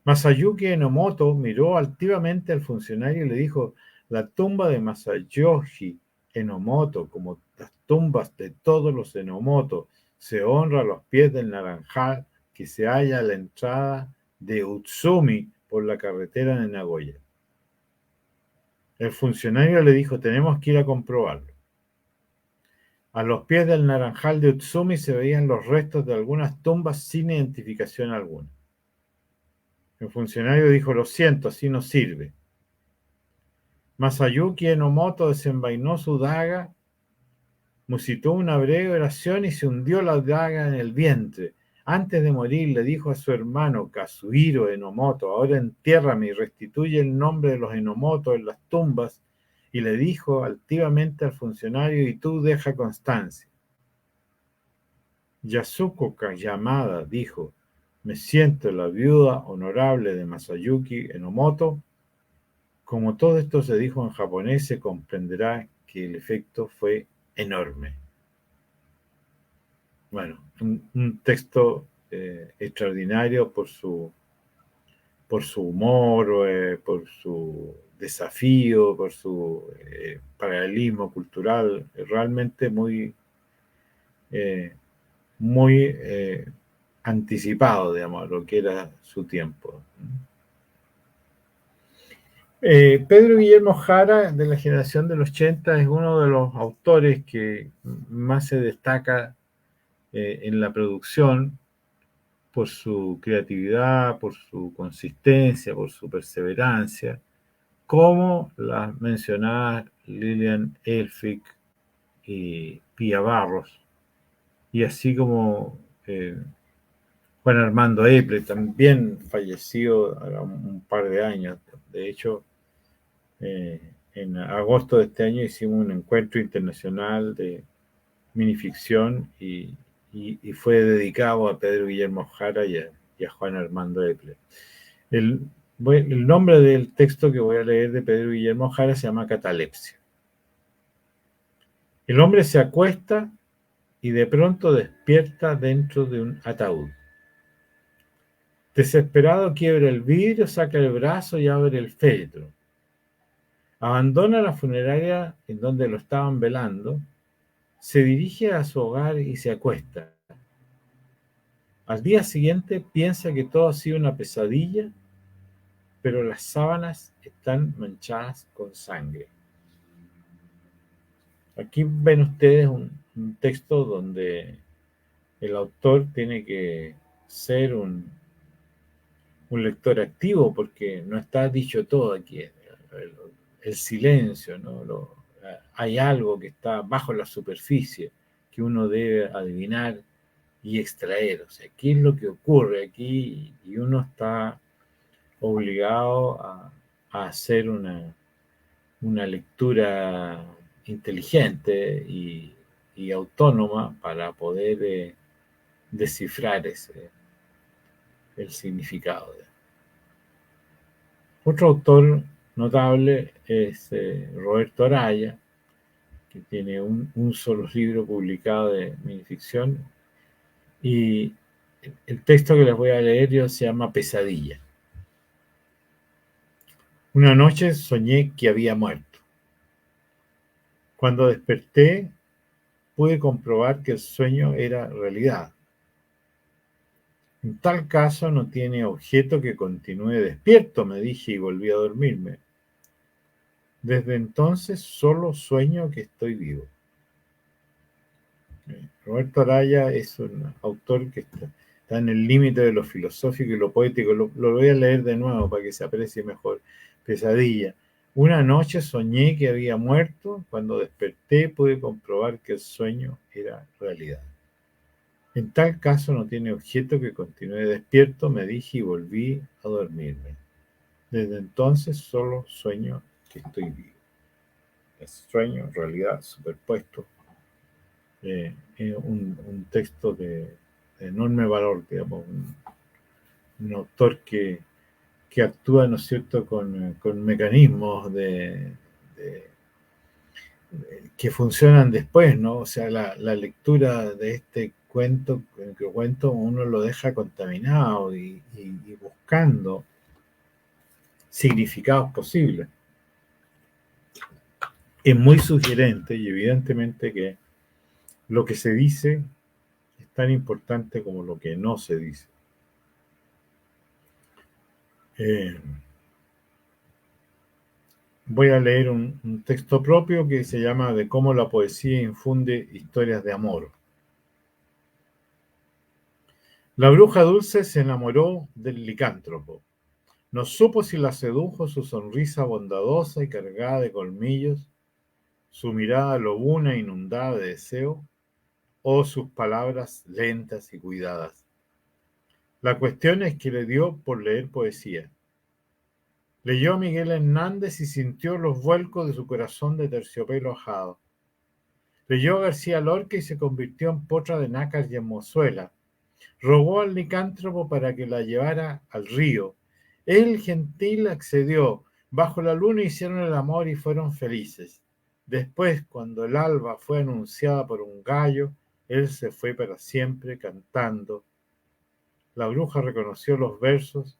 Masayuki Enomoto miró altivamente al funcionario y le dijo: la tumba de Masayoshi Enomoto, como las tumbas de todos los Enomoto, se honra a los pies del naranjal que se halla a la entrada de Utsumi por la carretera de Nagoya. El funcionario le dijo: tenemos que ir a comprobarlo. A los pies del naranjal de Utsumi se veían los restos de algunas tumbas sin identificación alguna. El funcionario dijo: lo siento, así no sirve. Masayuki Enomoto desenvainó su daga, musitó una breve oración y se hundió la daga en el vientre. Antes de morir le dijo a su hermano Kazuhiro Enomoto: ahora entiérrame y restituye el nombre de los Enomoto en las tumbas. Y le dijo altivamente al funcionario: y tú deja constancia. Yasuko Yamada dijo: me siento la viuda honorable de Masayuki Enomoto. Como todo esto se dijo en japonés, se comprenderá que el efecto fue enorme. Bueno, un texto extraordinario por su humor, por su desafío, por su paralelismo cultural, realmente muy anticipado, digamos, a lo que era su tiempo. Pedro Guillermo Jara, de la generación del 80, es uno de los autores que más se destaca en la producción por su creatividad, por su consistencia, por su perseverancia, como las mencionadas Lilian Elphick y Pía Barros, y así como Juan Armando Eple, también falleció hace un par de años. De hecho, En agosto de este año hicimos un encuentro internacional de minificción y fue dedicado a Pedro Guillermo Jara y a Juan Armando Epler. El nombre del texto que voy a leer de Pedro Guillermo Jara se llama Catalepsia. El hombre se acuesta y de pronto despierta dentro de un ataúd. Desesperado quiebra el vidrio, saca el brazo y abre el féretro. Abandona la funeraria en donde lo estaban velando, se dirige a su hogar y se acuesta. Al día siguiente piensa que todo ha sido una pesadilla, pero las sábanas están manchadas con sangre. Aquí ven ustedes un texto donde el autor tiene que ser un lector activo, porque no está dicho todo aquí. El silencio, ¿no? Hay algo que está bajo la superficie que uno debe adivinar y extraer. O sea, ¿qué es lo que ocurre aquí? Y uno está obligado a hacer una lectura inteligente y autónoma para poder descifrar el significado. Otro autor notable es Roberto Araya, que tiene un solo libro publicado de minificción, y el texto que les voy a leer yo se llama Pesadilla. Una noche soñé que había muerto. Cuando desperté, pude comprobar que el sueño era realidad. En tal caso no tiene objeto que continúe despierto, me dije y volví a dormirme. Desde entonces solo sueño que estoy vivo. Roberto Araya es un autor que está en el límite de lo filosófico y lo poético. Lo voy a leer de nuevo para que se aprecie mejor. Pesadilla. Una noche soñé que había muerto. Cuando desperté pude comprobar que el sueño era realidad. En tal caso no tiene objeto que continúe despierto, me dije y volví a dormirme. Desde entonces solo sueño que estoy vivo. Es sueño, realidad, superpuesto. Un texto de enorme valor, digamos, un autor que actúa, ¿no es cierto?, con mecanismos que funcionan después, ¿no? O sea, la lectura de este cuento uno lo deja contaminado y buscando significados posibles. Es muy sugerente y evidentemente que lo que se dice es tan importante como lo que no se dice. Voy a leer un texto propio que se llama De cómo la poesía infunde historias de amor. La bruja dulce se enamoró del licántropo. No supo si la sedujo su sonrisa bondadosa y cargada de colmillos, su mirada lobuna inundada de deseo, o sus palabras lentas y cuidadas. La cuestión es que le dio por leer poesía. Leyó a Miguel Hernández y sintió los vuelcos de su corazón de terciopelo ajado. Leyó a García Lorca y se convirtió en potra de nácar y en mozuela. Rogó al licántropo para que la llevara al río. El gentil accedió. Bajo la luna hicieron el amor y fueron felices. Después, cuando el alba fue anunciada por un gallo, él se fue para siempre cantando. La bruja reconoció los versos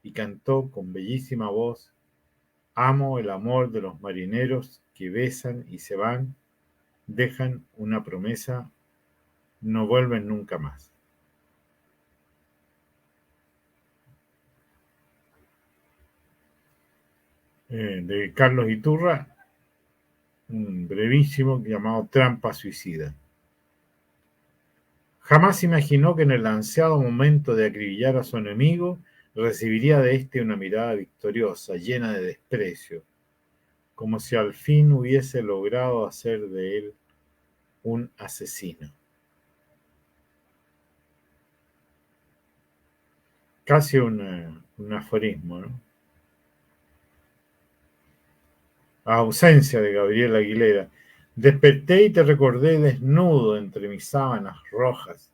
y cantó con bellísima voz: amo el amor de los marineros que besan y se van, dejan una promesa, no vuelven nunca más. De Carlos Iturra, un brevísimo llamado Trampa Suicida. Jamás imaginó que en el ansiado momento de acribillar a su enemigo recibiría de éste una mirada victoriosa, llena de desprecio, como si al fin hubiese logrado hacer de él un asesino. Casi un aforismo, ¿no? a ausencia de Gabriela Aguilera. Desperté y te recordé desnudo entre mis sábanas rojas.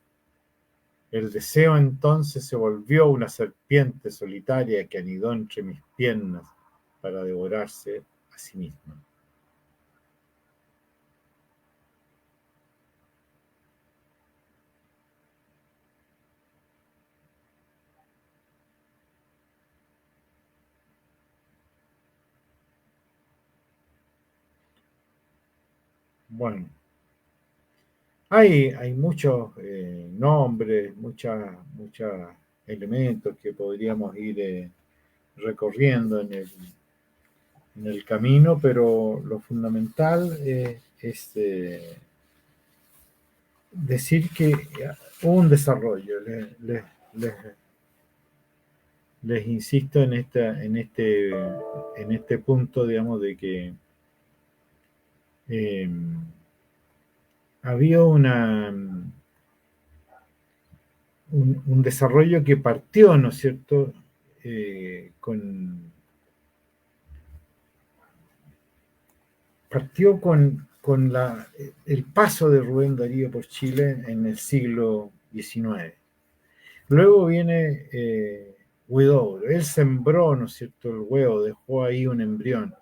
El deseo entonces se volvió una serpiente solitaria que anidó entre mis piernas para devorarse a sí misma. Bueno, hay muchos nombres, muchos elementos que podríamos ir recorriendo en el camino, pero lo fundamental es decir que hubo un desarrollo. Les insisto en este punto, digamos, de que había un desarrollo que partió, ¿no es cierto?, con el paso de Rubén Darío por Chile en el siglo XIX. Luego viene Huidobro. Él sembró, ¿no es cierto?, el huevo, dejó ahí un embrión.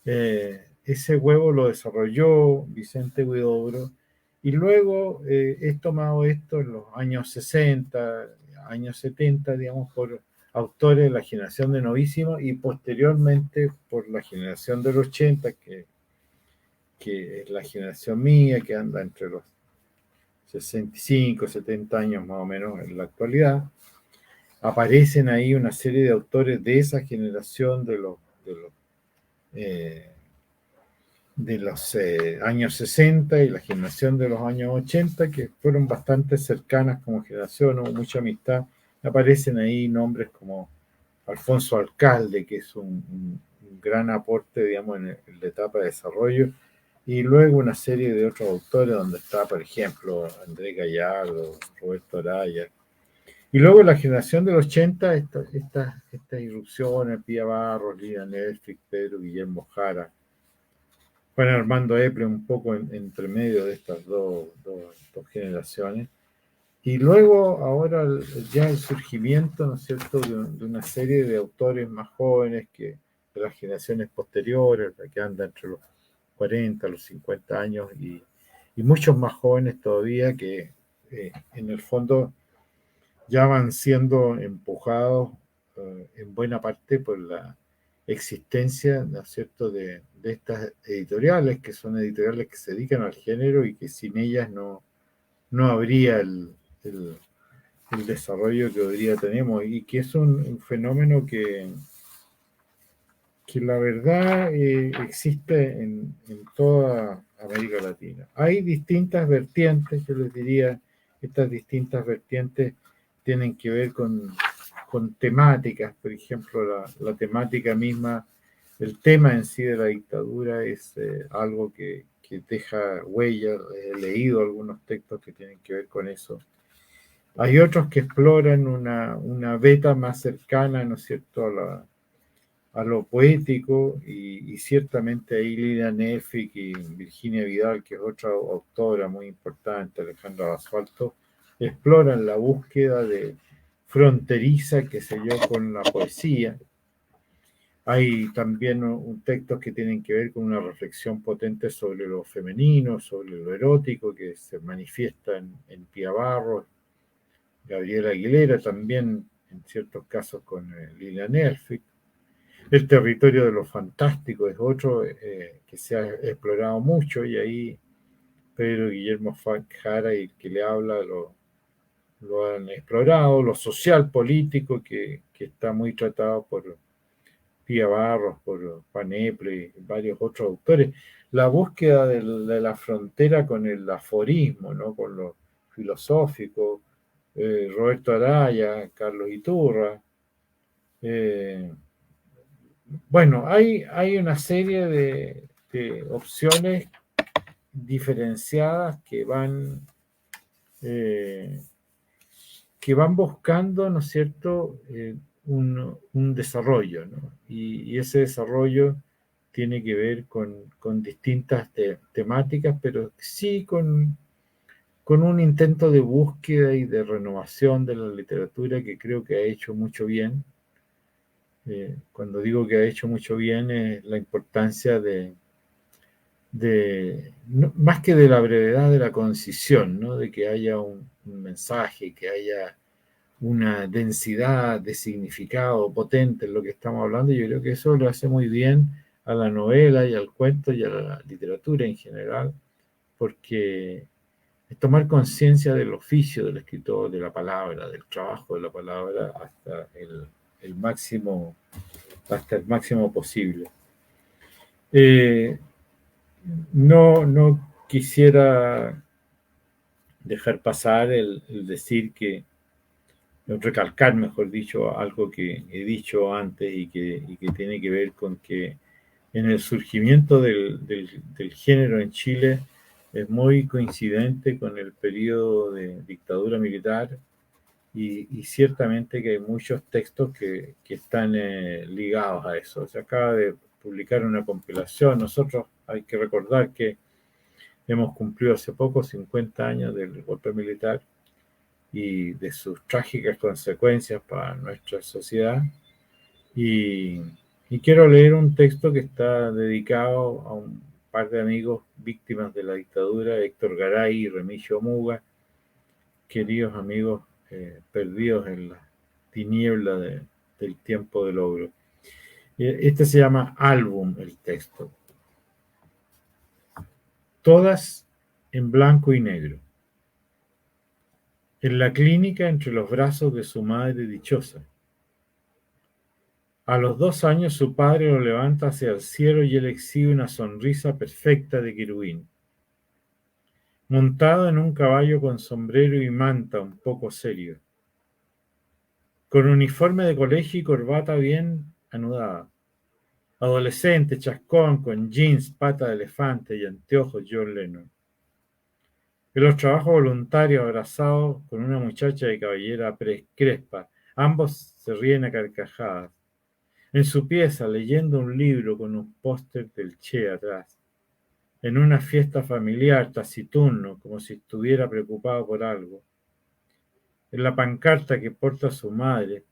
Ese huevo lo desarrolló Vicente Huidobro, y luego es tomado esto en los años 60, años 70, digamos, por autores de la generación de Novísimo y posteriormente por la generación del 80, que es la generación mía, que anda entre los 65, 70 años más o menos en la actualidad. Aparecen ahí una serie de autores de esa generación de los años 60 y la generación de los años 80, que fueron bastante cercanas como generación, hubo mucha amistad. Aparecen ahí nombres como Alfonso Alcalde, que es un gran aporte, digamos, en la etapa de desarrollo, y luego una serie de otros autores donde está, por ejemplo, Andrés Gallardo, Roberto Araya. Y luego la generación del 80, esta irrupción, Pía Barros, Lina Nelfrich, Pedro Guillermo Jara, Juan Armando Eple, un poco entre medio de estas dos generaciones. Y luego, ahora, ya el surgimiento, ¿no es cierto?, de una serie de autores más jóvenes de las generaciones posteriores, la que anda entre los 40, los 50 años, y muchos más jóvenes todavía que, en el fondo, ya van siendo empujados en buena parte por la existencia, ¿no es cierto?, de estas editoriales, que son editoriales que se dedican al género y que sin ellas no habría el desarrollo que hoy día tenemos, y que es un fenómeno que la verdad existe en toda América Latina. Hay distintas vertientes, yo les diría, estas distintas vertientes tienen que ver con temáticas. Por ejemplo, la temática misma, el tema en sí de la dictadura es algo que deja huellas. He leído algunos textos que tienen que ver con eso. Hay otros que exploran una beta más cercana, ¿no es cierto?, a lo poético, y ciertamente ahí Lina Nelfrich y Virginia Vidal, que es otra autora muy importante, Alejandra Basualto, exploran la búsqueda de fronteriza, qué sé yo, con la poesía. Hay también textos que tienen que ver con una reflexión potente sobre lo femenino, sobre lo erótico, que se manifiesta en Pía Barros, Gabriela Aguilera, también en ciertos casos con Lina Nelfrich. El territorio de lo fantástico es otro que se ha explorado mucho, y ahí Pedro Guillermo Jara y el que le habla lo han explorado. Lo social político, que está muy tratado por Pía Barros, por Juan Eple y varios otros autores. La búsqueda de la frontera con el aforismo, ¿no?, con lo filosófico, Roberto Araya, Carlos Iturra. Bueno, hay una serie de opciones diferenciadas que van buscando, ¿no es cierto?, un desarrollo, ¿no? Y ese desarrollo tiene que ver con distintas temáticas, pero sí con un intento de búsqueda y de renovación de la literatura que creo que ha hecho mucho bien. Cuando digo que ha hecho mucho bien es la importancia más que de la brevedad, de la concisión, ¿no? De que haya un mensaje, que haya una densidad de significado potente en lo que estamos hablando. Yo creo que eso lo hace muy bien a la novela y al cuento y a la literatura en general, porque es tomar conciencia del oficio del escritor, de la palabra, del trabajo de la palabra hasta el máximo posible. No quisiera dejar pasar el decir que, recalcar, mejor dicho, algo que he dicho antes y que tiene que ver con que en el surgimiento del género en Chile es muy coincidente con el periodo de dictadura militar y ciertamente que hay muchos textos que están ligados a eso. Se acaba de publicar una compilación. Nosotros hay que recordar que hemos cumplido hace poco 50 años del golpe militar y de sus trágicas consecuencias para nuestra sociedad. Y quiero leer un texto que está dedicado a un par de amigos víctimas de la dictadura, Héctor Garay y Remigio Muga, queridos amigos perdidos en la tiniebla del tiempo del ogro. Este se llama Álbum, el texto. Todas en blanco y negro. En la clínica, entre los brazos de su madre dichosa. A los 2 años su padre lo levanta hacia el cielo y él exhibe una sonrisa perfecta de querubín. Montado en un caballo con sombrero y manta un poco serio. Con uniforme de colegio y corbata bien anudada. Adolescente, chascón, con jeans, pata de elefante y anteojos John Lennon. En los trabajos voluntarios abrazados con una muchacha de cabellera crespa. Ambos se ríen a carcajadas. En su pieza, leyendo un libro con un póster del Che atrás. En una fiesta familiar, taciturno, como si estuviera preocupado por algo. En la pancarta que porta su madre,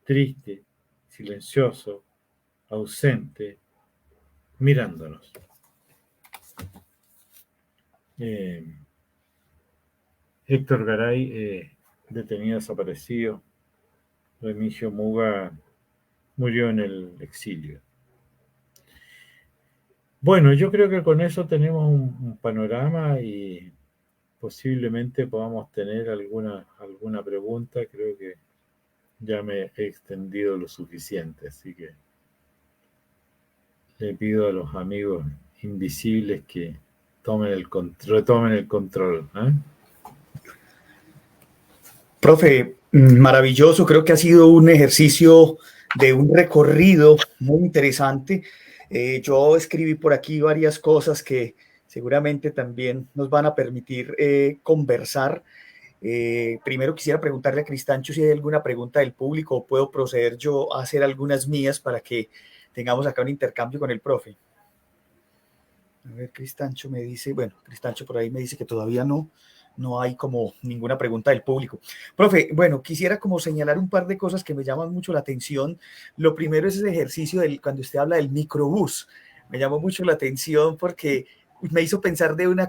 triste, silencioso, ausente, mirándonos. Héctor Garay, detenido desaparecido. Remigio Muga murió en el exilio. Bueno, yo creo que con eso tenemos un panorama y posiblemente podamos tener alguna pregunta. Creo que ya me he extendido lo suficiente, así que le pido a los amigos invisibles que retomen el control. Profe, maravilloso, creo que ha sido un ejercicio de un recorrido muy interesante. Yo escribí por aquí varias cosas que seguramente también nos van a permitir conversar. Primero quisiera preguntarle a Cristancho si hay alguna pregunta del público o puedo proceder yo a hacer algunas mías para que tengamos acá un intercambio con el profe. A ver, Cristancho me dice, bueno, Cristancho por ahí me dice que todavía no hay como ninguna pregunta del público. Profe, bueno, quisiera como señalar un par de cosas que me llaman mucho la atención. Lo primero es ese ejercicio cuando usted habla del microbús. Me llamó mucho la atención porque me hizo pensar de una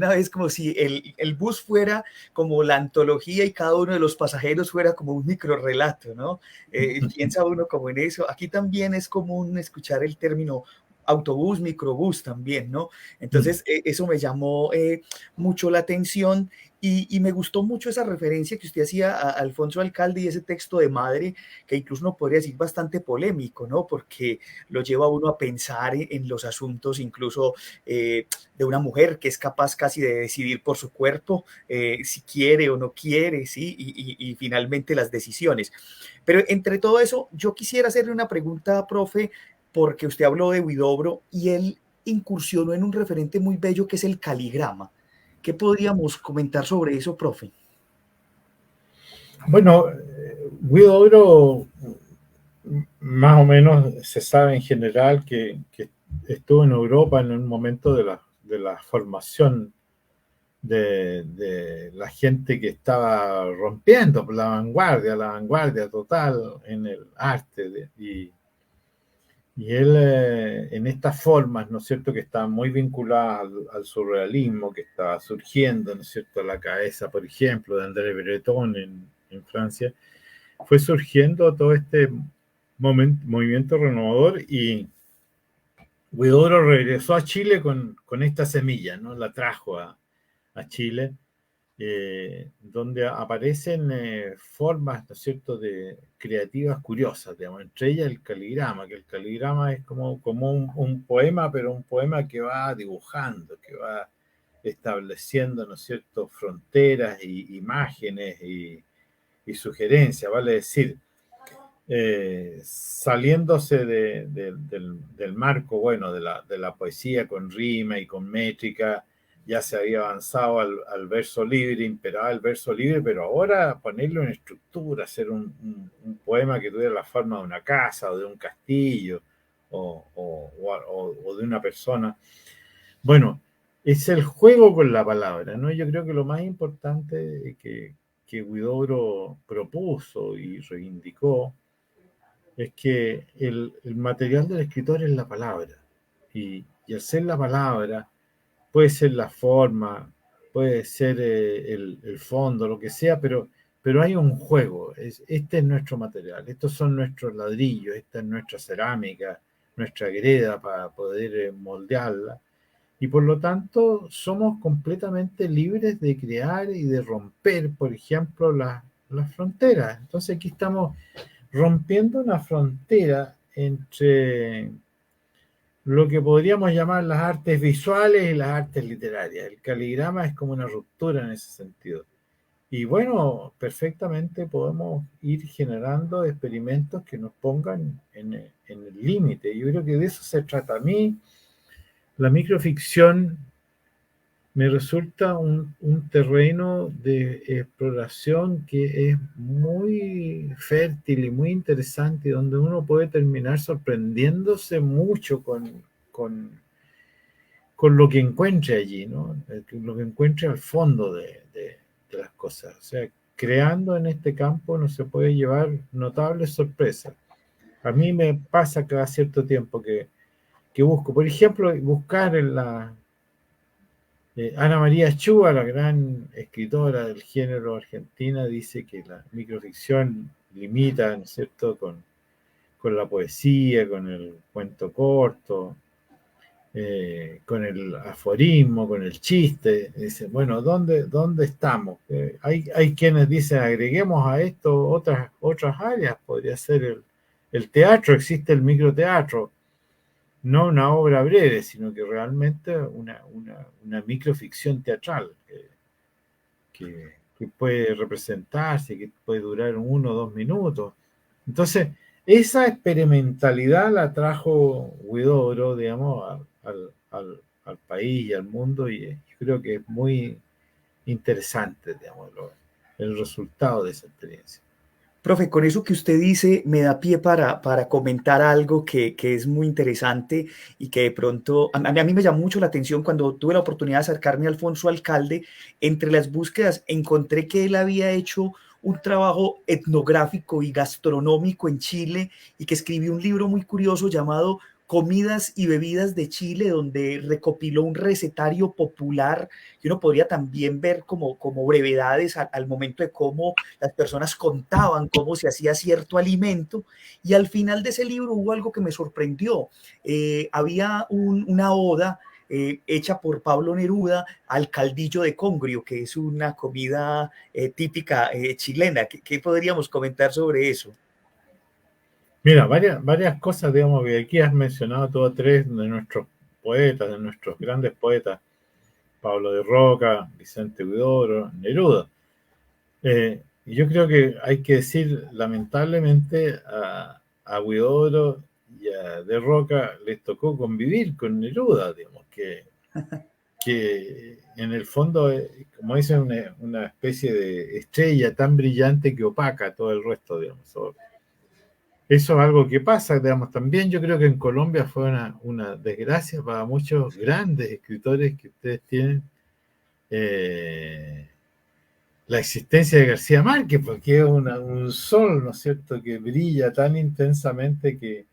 vez como si el bus fuera como la antología y cada uno de los pasajeros fuera como un microrrelato, ¿no? Piensa uno como en eso. Aquí también es común escuchar el término autobús, microbús también, ¿no? Entonces, eso me llamó mucho la atención y me gustó mucho esa referencia que usted hacía a Alfonso Alcalde y ese texto de madre, que incluso uno podría decir bastante polémico, ¿no? Porque lo lleva a uno a pensar en los asuntos incluso de una mujer que es capaz casi de decidir por su cuerpo si quiere o no quiere, ¿sí? Y finalmente las decisiones. Pero entre todo eso, yo quisiera hacerle una pregunta, profe, porque usted habló de Huidobro y él incursionó en un referente muy bello que es el caligrama. ¿Qué podríamos comentar sobre eso, profe? Bueno, Huidobro más o menos se sabe en general que estuvo en Europa en un momento de la formación de la gente que estaba rompiendo por la vanguardia total en el arte. Y él, en estas formas, ¿no es cierto?, que estaban muy vinculadas al surrealismo que estaba surgiendo, ¿no es cierto?, a la cabeza, por ejemplo, de André Breton en Francia, fue surgiendo todo este movimiento renovador, y Huidobro regresó a Chile con esta semilla, ¿no? La trajo a Chile, donde aparecen formas, ¿no es cierto?, de creativas curiosas, digamos, entre ellas el caligrama, que el caligrama es como un poema, pero un poema que va dibujando, que va estableciendo, ¿no es cierto?, fronteras y imágenes y sugerencias, vale decir, saliéndose del marco, bueno, de la poesía con rima y con métrica. Ya se había avanzado al verso libre, imperaba el verso libre, pero ahora ponerlo en estructura, hacer un poema que tuviera la forma de una casa o de un castillo o de una persona. Bueno, es el juego con la palabra, ¿no? Yo creo que lo más importante que Huidobro propuso y reivindicó es que el material del escritor es la palabra, y al ser la palabra, puede ser la forma, puede ser el fondo, lo que sea, pero hay un juego. Este es nuestro material, estos son nuestros ladrillos, esta es nuestra cerámica, nuestra greda para poder moldearla, y por lo tanto somos completamente libres de crear y de romper, por ejemplo, las fronteras. Entonces aquí estamos rompiendo una frontera entre lo que podríamos llamar las artes visuales y las artes literarias. El caligrama es como una ruptura en ese sentido. Y bueno, perfectamente podemos ir generando experimentos que nos pongan en el límite. Yo creo que de eso se trata. A mí, la microficción me resulta un terreno de exploración que es muy fértil y muy interesante, donde uno puede terminar sorprendiéndose mucho con lo que encuentre allí, ¿no? Lo que encuentre al fondo de las cosas. O sea, creando en este campo no se puede llevar notables sorpresas. A mí me pasa cada cierto tiempo que busco, por ejemplo, buscar en Ana María Chua, la gran escritora del género argentina, dice que la microficción limita, ¿no es cierto?, con la poesía, con el cuento corto, con el aforismo, con el chiste. Dice, bueno, ¿dónde estamos? Hay quienes dicen, agreguemos a esto otras áreas, podría ser el teatro, existe el microteatro, no una obra breve, sino que realmente una microficción teatral que puede representarse, que puede durar 1 o 2 minutos. Entonces, esa experimentalidad la trajo Huidobro, digamos, al país y al mundo, y yo creo que es muy interesante, digamos, el resultado de esa experiencia. Profe, con eso que usted dice me da pie para comentar algo que es muy interesante y que de pronto a mí me llamó mucho la atención cuando tuve la oportunidad de acercarme a Alfonso Alcalde. Entre las búsquedas encontré que él había hecho un trabajo etnográfico y gastronómico en Chile y que escribió un libro muy curioso llamado Comidas y Bebidas de Chile, donde recopiló un recetario popular que uno podría también ver como brevedades al momento de cómo las personas contaban cómo se hacía cierto alimento, y al final de ese libro hubo algo que me sorprendió. Había una oda hecha por Pablo Neruda al caldillo de congrio, que es una comida típica chilena. ¿Qué podríamos comentar sobre eso? Mira, varias cosas, digamos, que aquí has mencionado todos 3 de nuestros poetas, de nuestros grandes poetas, Pablo de Roca, Vicente Huidobro, Neruda. Yo creo que hay que decir, lamentablemente, a Huidobro y a De Roca les tocó convivir con Neruda, digamos, que en el fondo, como dicen, una especie de estrella tan brillante que opaca todo el resto, digamos. eso es algo que pasa, digamos, también yo creo que en Colombia fue una desgracia para muchos grandes escritores que ustedes tienen, la existencia de García Márquez, porque es un sol, ¿no es cierto?, que brilla tan intensamente que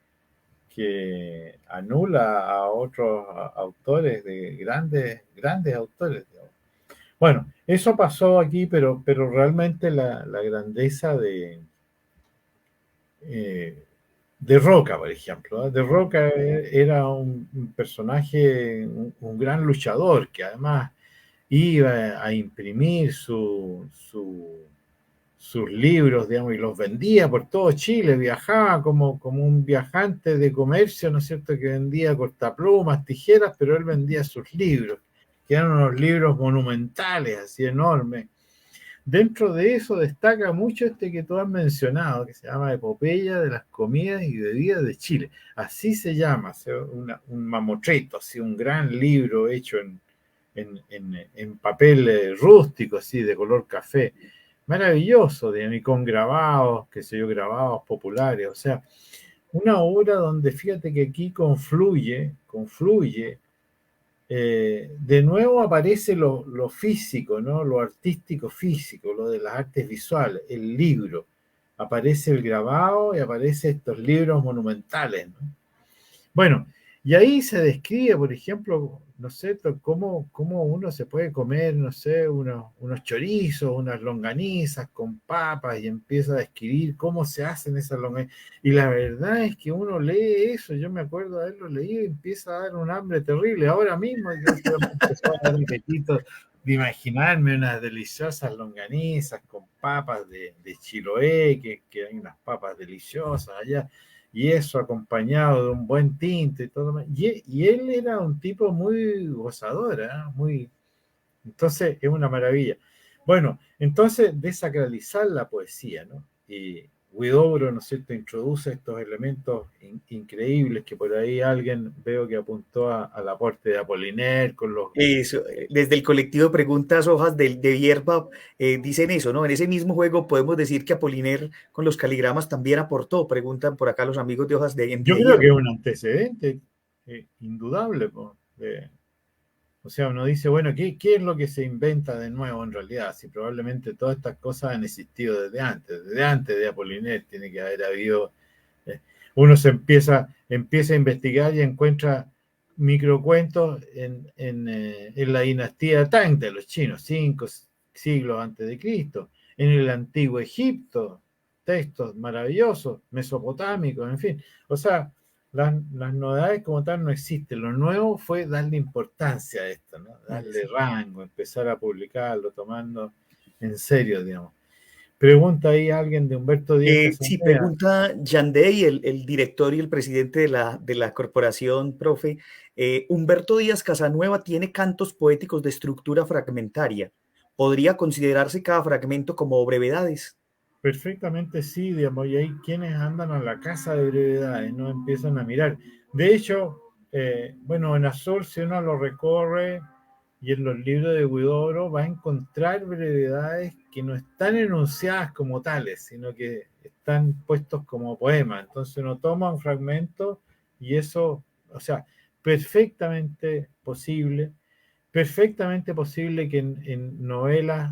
anula a otros autores, de grandes autores, digamos. Bueno, eso pasó aquí, pero realmente la grandeza de Roca, por ejemplo. De Roca era un personaje, un gran luchador, que además iba a imprimir sus libros, digamos, y los vendía por todo Chile, viajaba como un viajante de comercio, ¿no es cierto?, que vendía cortaplumas, tijeras, pero él vendía sus libros, que eran unos libros monumentales, así enormes. Dentro de eso destaca mucho este que tú has mencionado, que se llama Epopeya de las comidas y bebidas de Chile. Así se llama, un mamotreto, así un gran libro hecho en papel rústico, así de color café. Maravilloso, y con grabados, qué sé yo, grabados populares. O sea, una obra donde fíjate que aquí confluye, de nuevo aparece lo físico, ¿no? Lo artístico físico, lo de las artes visuales, el libro. Aparece el grabado y aparece estos libros monumentales, ¿no? Bueno, y ahí se describe, por ejemplo, no sé, cómo uno se puede comer, no sé, unos chorizos, unas longanizas con papas y empieza a describir cómo se hacen esas longanizas. Y la verdad es que uno lee eso, yo me acuerdo de haberlo leído y empieza a dar un hambre terrible. Ahora mismo yo me empezó a dar apetito de imaginarme unas deliciosas longanizas con papas de Chiloé, que hay unas papas deliciosas allá. Y eso acompañado de un buen tinte y todo. Y él era un tipo muy gozador, ¿eh? Entonces es una maravilla. Bueno, entonces desacralizar la poesía, ¿no? Y Huidobro, ¿no es cierto?, introduce estos elementos increíbles que por ahí alguien veo que apuntó al aporte de Apollinaire con los... Eso, desde el colectivo Preguntas Hojas de Hierba dicen eso, ¿no? En ese mismo juego podemos decir que Apollinaire con los caligramas también aportó, preguntan por acá los amigos de Hojas de Yo creo Hierba. que es un antecedente indudable, o sea, uno dice, bueno, ¿qué es lo que se inventa de nuevo en realidad? Si probablemente todas estas cosas han existido desde antes de Apollinaire tiene que haber habido... uno se empieza a investigar y encuentra microcuentos en la dinastía Tang de los chinos, 5 siglos antes de Cristo, en el antiguo Egipto, textos maravillosos, mesopotámicos, en fin. O sea, las novedades como tal no existen. Lo nuevo fue darle importancia a esto, ¿no? Darle rango, empezar a publicarlo, tomando en serio, digamos. Pregunta ahí alguien de Humberto Díaz Sí, Casanea. pregunta Yandey, el director y el presidente de la corporación, profe. Humberto Díaz Casanueva tiene cantos poéticos de estructura fragmentaria. ¿Podría considerarse cada fragmento como brevedades? Perfectamente sí, digamos, y hay quienes andan a la casa de brevedades, no empiezan a mirar. De hecho, bueno, en Azul, si uno lo recorre y en los libros de Huidobro, va a encontrar brevedades que no están enunciadas como tales, sino que están puestos como poemas. Entonces uno toma un fragmento y eso, o sea, perfectamente posible que en novelas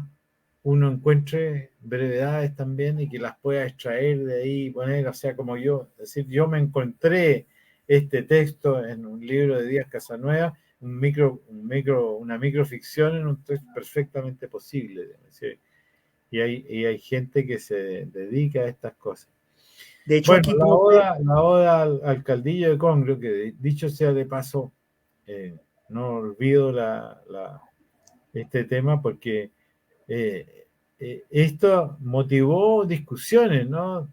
uno encuentre brevedades también y que las pueda extraer de ahí y poner, o sea, como yo, es decir, yo me encontré este texto en un libro de Díaz Casanueva, una microficción en un texto perfectamente posible. ¿Sí? Y hay gente que se dedica a estas cosas. De hecho, bueno, aquí, la oda al Caldillo de Congrio, que dicho sea de paso, no olvido este tema porque esto motivó discusiones, ¿no?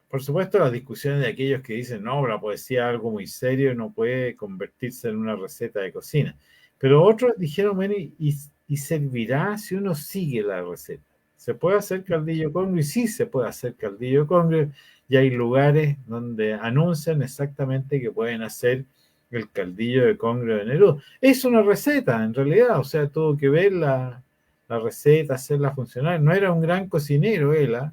Por supuesto, las discusiones de aquellos que dicen, no, la poesía es algo muy serio, no puede convertirse en una receta de cocina. Pero otros dijeron, bueno, y servirá si uno sigue la receta. ¿Se puede hacer caldillo congrio? Y sí se puede hacer caldillo congrio. Y hay lugares donde anuncian exactamente que pueden hacer el caldillo de congrio de Neruda. Es una receta, en realidad, o sea, tuvo que ver la receta, hacerla funcionar. No era un gran cocinero él, ¿eh?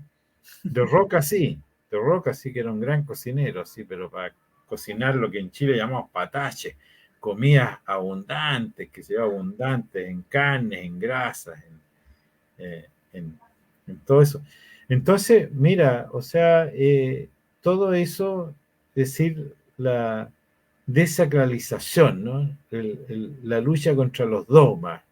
De Roca sí. Roca sí que era un gran cocinero, sí, pero para cocinar lo que en Chile llamamos patache, comidas abundantes, que se llama abundantes en carnes, en grasas, en todo eso. Entonces, mira, o sea, todo eso, es decir, la desacralización, ¿no? La lucha contra los dogmas.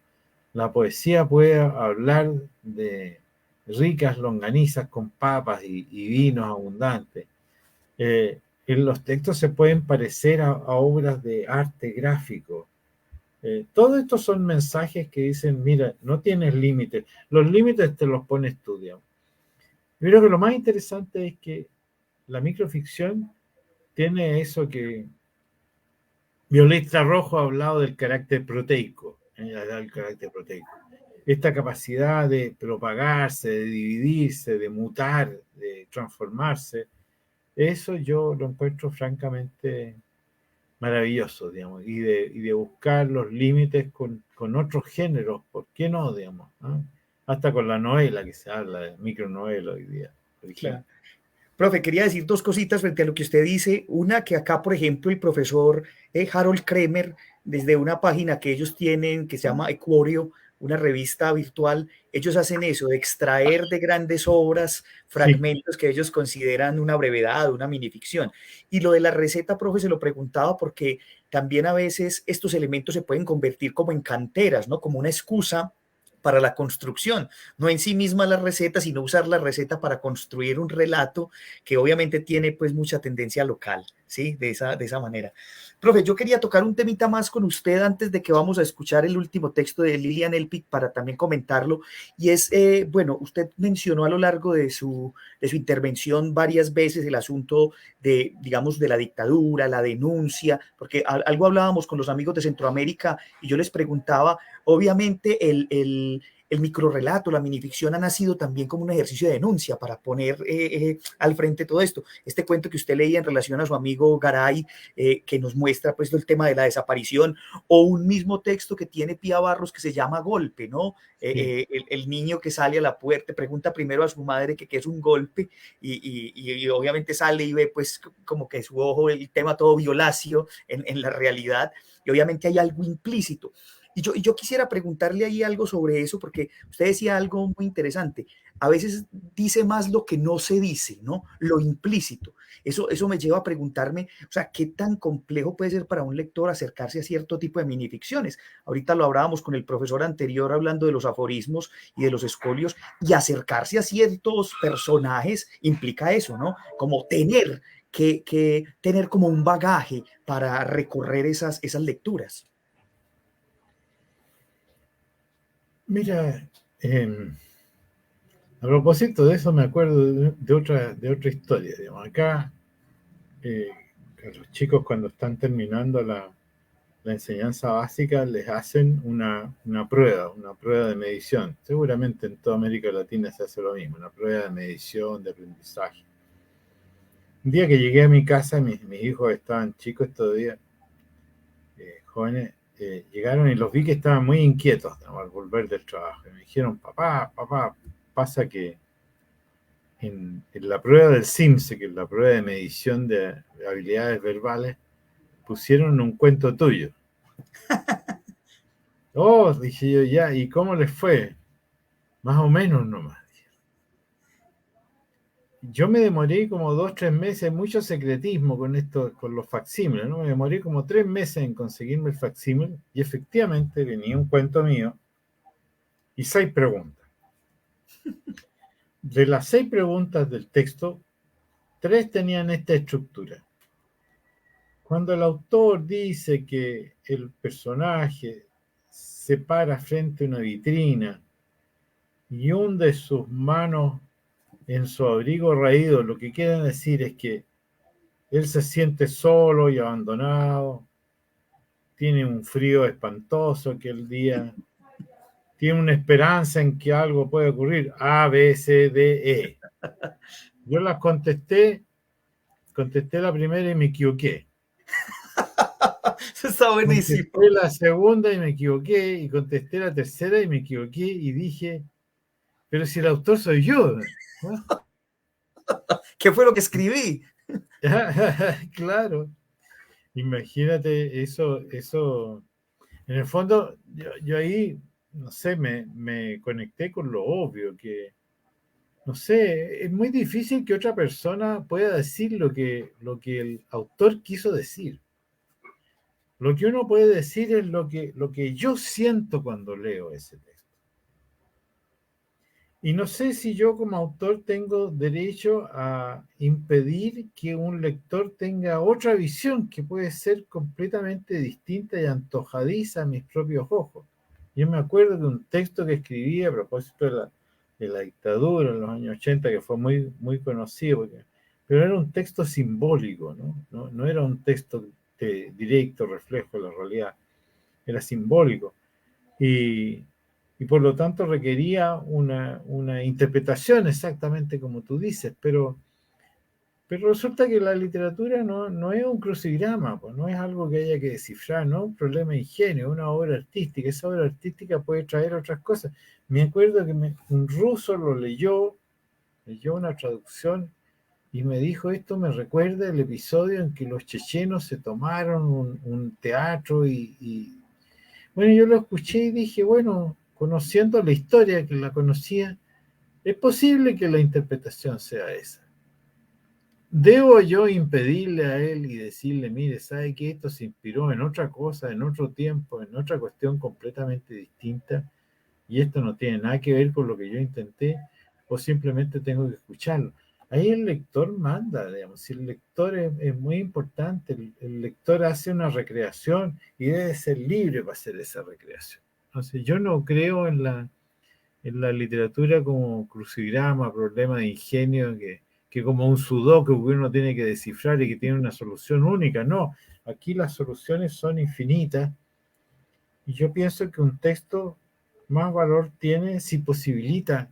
La poesía puede hablar de ricas longanizas con papas y vinos abundantes. En los textos se pueden parecer a obras de arte gráfico. Todos estos son mensajes que dicen, mira, no tienes límites. Los límites te los pones tú, digamos. Yo creo que lo más interesante es que la microficción tiene eso que Violeta Rojo ha hablado del carácter proteico. El carácter proteico. Esta capacidad de propagarse, de dividirse, de mutar, de transformarse, eso yo lo encuentro francamente maravilloso, digamos, y de buscar los límites con otros géneros, ¿por qué no, digamos? ¿No? Hasta con la novela, que se habla de micronovela hoy día. Claro. Profe, quería decir dos cositas frente a lo que usted dice. Una, que acá, por ejemplo, el profesor Harold Kremer, desde una página que ellos tienen, que se llama Equorio, una revista virtual, ellos hacen eso, de extraer de grandes obras fragmentos que ellos consideran una brevedad, una minificción. Y lo de la receta, profe, se lo preguntaba porque también a veces estos elementos se pueden convertir como en canteras, ¿no? Como una excusa para la construcción, no en sí misma la receta, sino usar la receta para construir un relato que obviamente tiene pues mucha tendencia local, ¿sí? De esa manera. Profe, yo quería tocar un temita más con usted antes de que vamos a escuchar el último texto de Lilian Elphick para también comentarlo, y es, bueno, usted mencionó a lo largo de su intervención varias veces el asunto de, digamos, de la dictadura, la denuncia, porque algo hablábamos con los amigos de Centroamérica y yo les preguntaba, obviamente el microrrelato, la minificción ha nacido también como un ejercicio de denuncia para poner al frente todo esto. Este cuento que usted leía en relación a su amigo Garay, que nos muestra pues el tema de la desaparición, o un mismo texto que tiene Pía Barros que se llama Golpe, ¿no? Sí. El niño que sale a la puerta pregunta primero a su madre que qué es un golpe y obviamente sale y ve pues como que su ojo, el tema todo violáceo en la realidad, y obviamente hay algo implícito. Y yo quisiera preguntarle ahí algo sobre eso, porque usted decía algo muy interesante. A veces dice más lo que no se dice, ¿no? Lo implícito. Eso me lleva a preguntarme, o sea, ¿qué tan complejo puede ser para un lector acercarse a cierto tipo de minificciones? Ahorita lo hablábamos con el profesor anterior hablando de los aforismos y de los escolios, y acercarse a ciertos personajes implica eso, ¿no? Como tener que tener como un bagaje para recorrer esas lecturas. Mira, a propósito de eso me acuerdo de otra historia. Digamos. Acá, a los chicos cuando están terminando la enseñanza básica les hacen una prueba de medición. Seguramente en toda América Latina se hace lo mismo, una prueba de medición, de aprendizaje. Un día que llegué a mi casa, mis hijos estaban chicos todavía, jóvenes, llegaron y los vi que estaban muy inquietos, ¿no? Al volver del trabajo. Y me dijeron, papá, pasa que en la prueba del CIMSE, que es la prueba de medición de habilidades verbales, pusieron un cuento tuyo. Oh, dije yo, ya, ¿y cómo les fue? Más o menos nomás. Yo me demoré como 2-3 meses, mucho secretismo con esto, con los facsímiles, ¿no? Me demoré como 3 meses en conseguirme el facsímil y efectivamente venía un cuento mío y 6 preguntas. De las 6 preguntas del texto, 3 tenían esta estructura. Cuando el autor dice que el personaje se para frente a una vitrina y hunde sus manos en su abrigo raído, lo que quieren decir es que él se siente solo y abandonado, tiene un frío espantoso aquel día, tiene una esperanza en que algo puede ocurrir, A, B, C, D, E. Yo las contesté la primera y me equivoqué. Está buenísimo. Contesté la segunda y me equivoqué, y contesté la tercera y me equivoqué, y dije, pero si el autor soy yo, ¿no? ¿Qué fue lo que escribí? Claro, imagínate eso, en el fondo, yo ahí, no sé, me conecté con lo obvio, que, no sé, es muy difícil que otra persona pueda decir lo que el autor quiso decir. Lo que uno puede decir es lo que yo siento cuando leo ese texto. Y no sé si yo como autor tengo derecho a impedir que un lector tenga otra visión que puede ser completamente distinta y antojadiza a mis propios ojos. Yo me acuerdo de un texto que escribí a propósito de la dictadura en los años 80, que fue muy, muy conocido, pero era un texto simbólico, no era un texto de directo reflejo de la realidad, era simbólico. Y por lo tanto requería una interpretación exactamente como tú dices, pero resulta que la literatura no es un crucigrama, pues no es algo que haya que descifrar, no es un problema de ingenio, es una obra artística. Esa obra artística puede traer otras cosas. Me acuerdo que un ruso lo leyó una traducción y me dijo, esto me recuerda el episodio en que los chechenos se tomaron un teatro y bueno, yo lo escuché y dije, bueno, conociendo la historia que la conocía, es posible que la interpretación sea esa. ¿Debo yo impedirle a él y decirle, mire, sabe que esto se inspiró en otra cosa, en otro tiempo, en otra cuestión completamente distinta, y esto no tiene nada que ver con lo que yo intenté, o simplemente tengo que escucharlo? Ahí el lector manda, digamos, si el lector es muy importante, el lector hace una recreación y debe ser libre para hacer esa recreación. Entonces yo no creo en la literatura como crucigrama, problema de ingenio, que como un sudoku que uno tiene que descifrar y que tiene una solución única. No, aquí las soluciones son infinitas y yo pienso que un texto más valor tiene si posibilita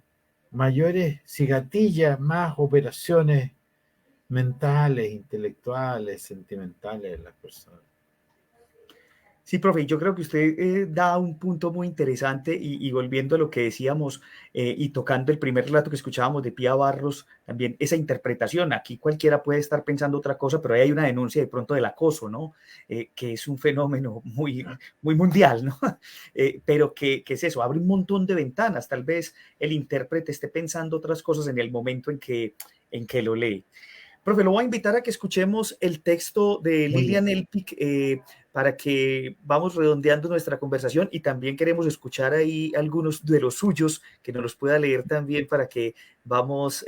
mayores, si gatilla más operaciones mentales, intelectuales, sentimentales de las personas. Sí, profe, yo creo que usted da un punto muy interesante y volviendo a lo que decíamos y tocando el primer relato que escuchábamos de Pía Barros, también esa interpretación, aquí cualquiera puede estar pensando otra cosa, pero ahí hay una denuncia de pronto del acoso, ¿no? Que es un fenómeno muy, muy mundial, ¿no? Pero que es eso, abre un montón de ventanas, tal vez el intérprete esté pensando otras cosas en el momento en que lo lee. Profe, lo voy a invitar a que escuchemos el texto de Lilian Elphick para que vamos redondeando nuestra conversación y también queremos escuchar ahí algunos de los suyos que nos los pueda leer también para que vamos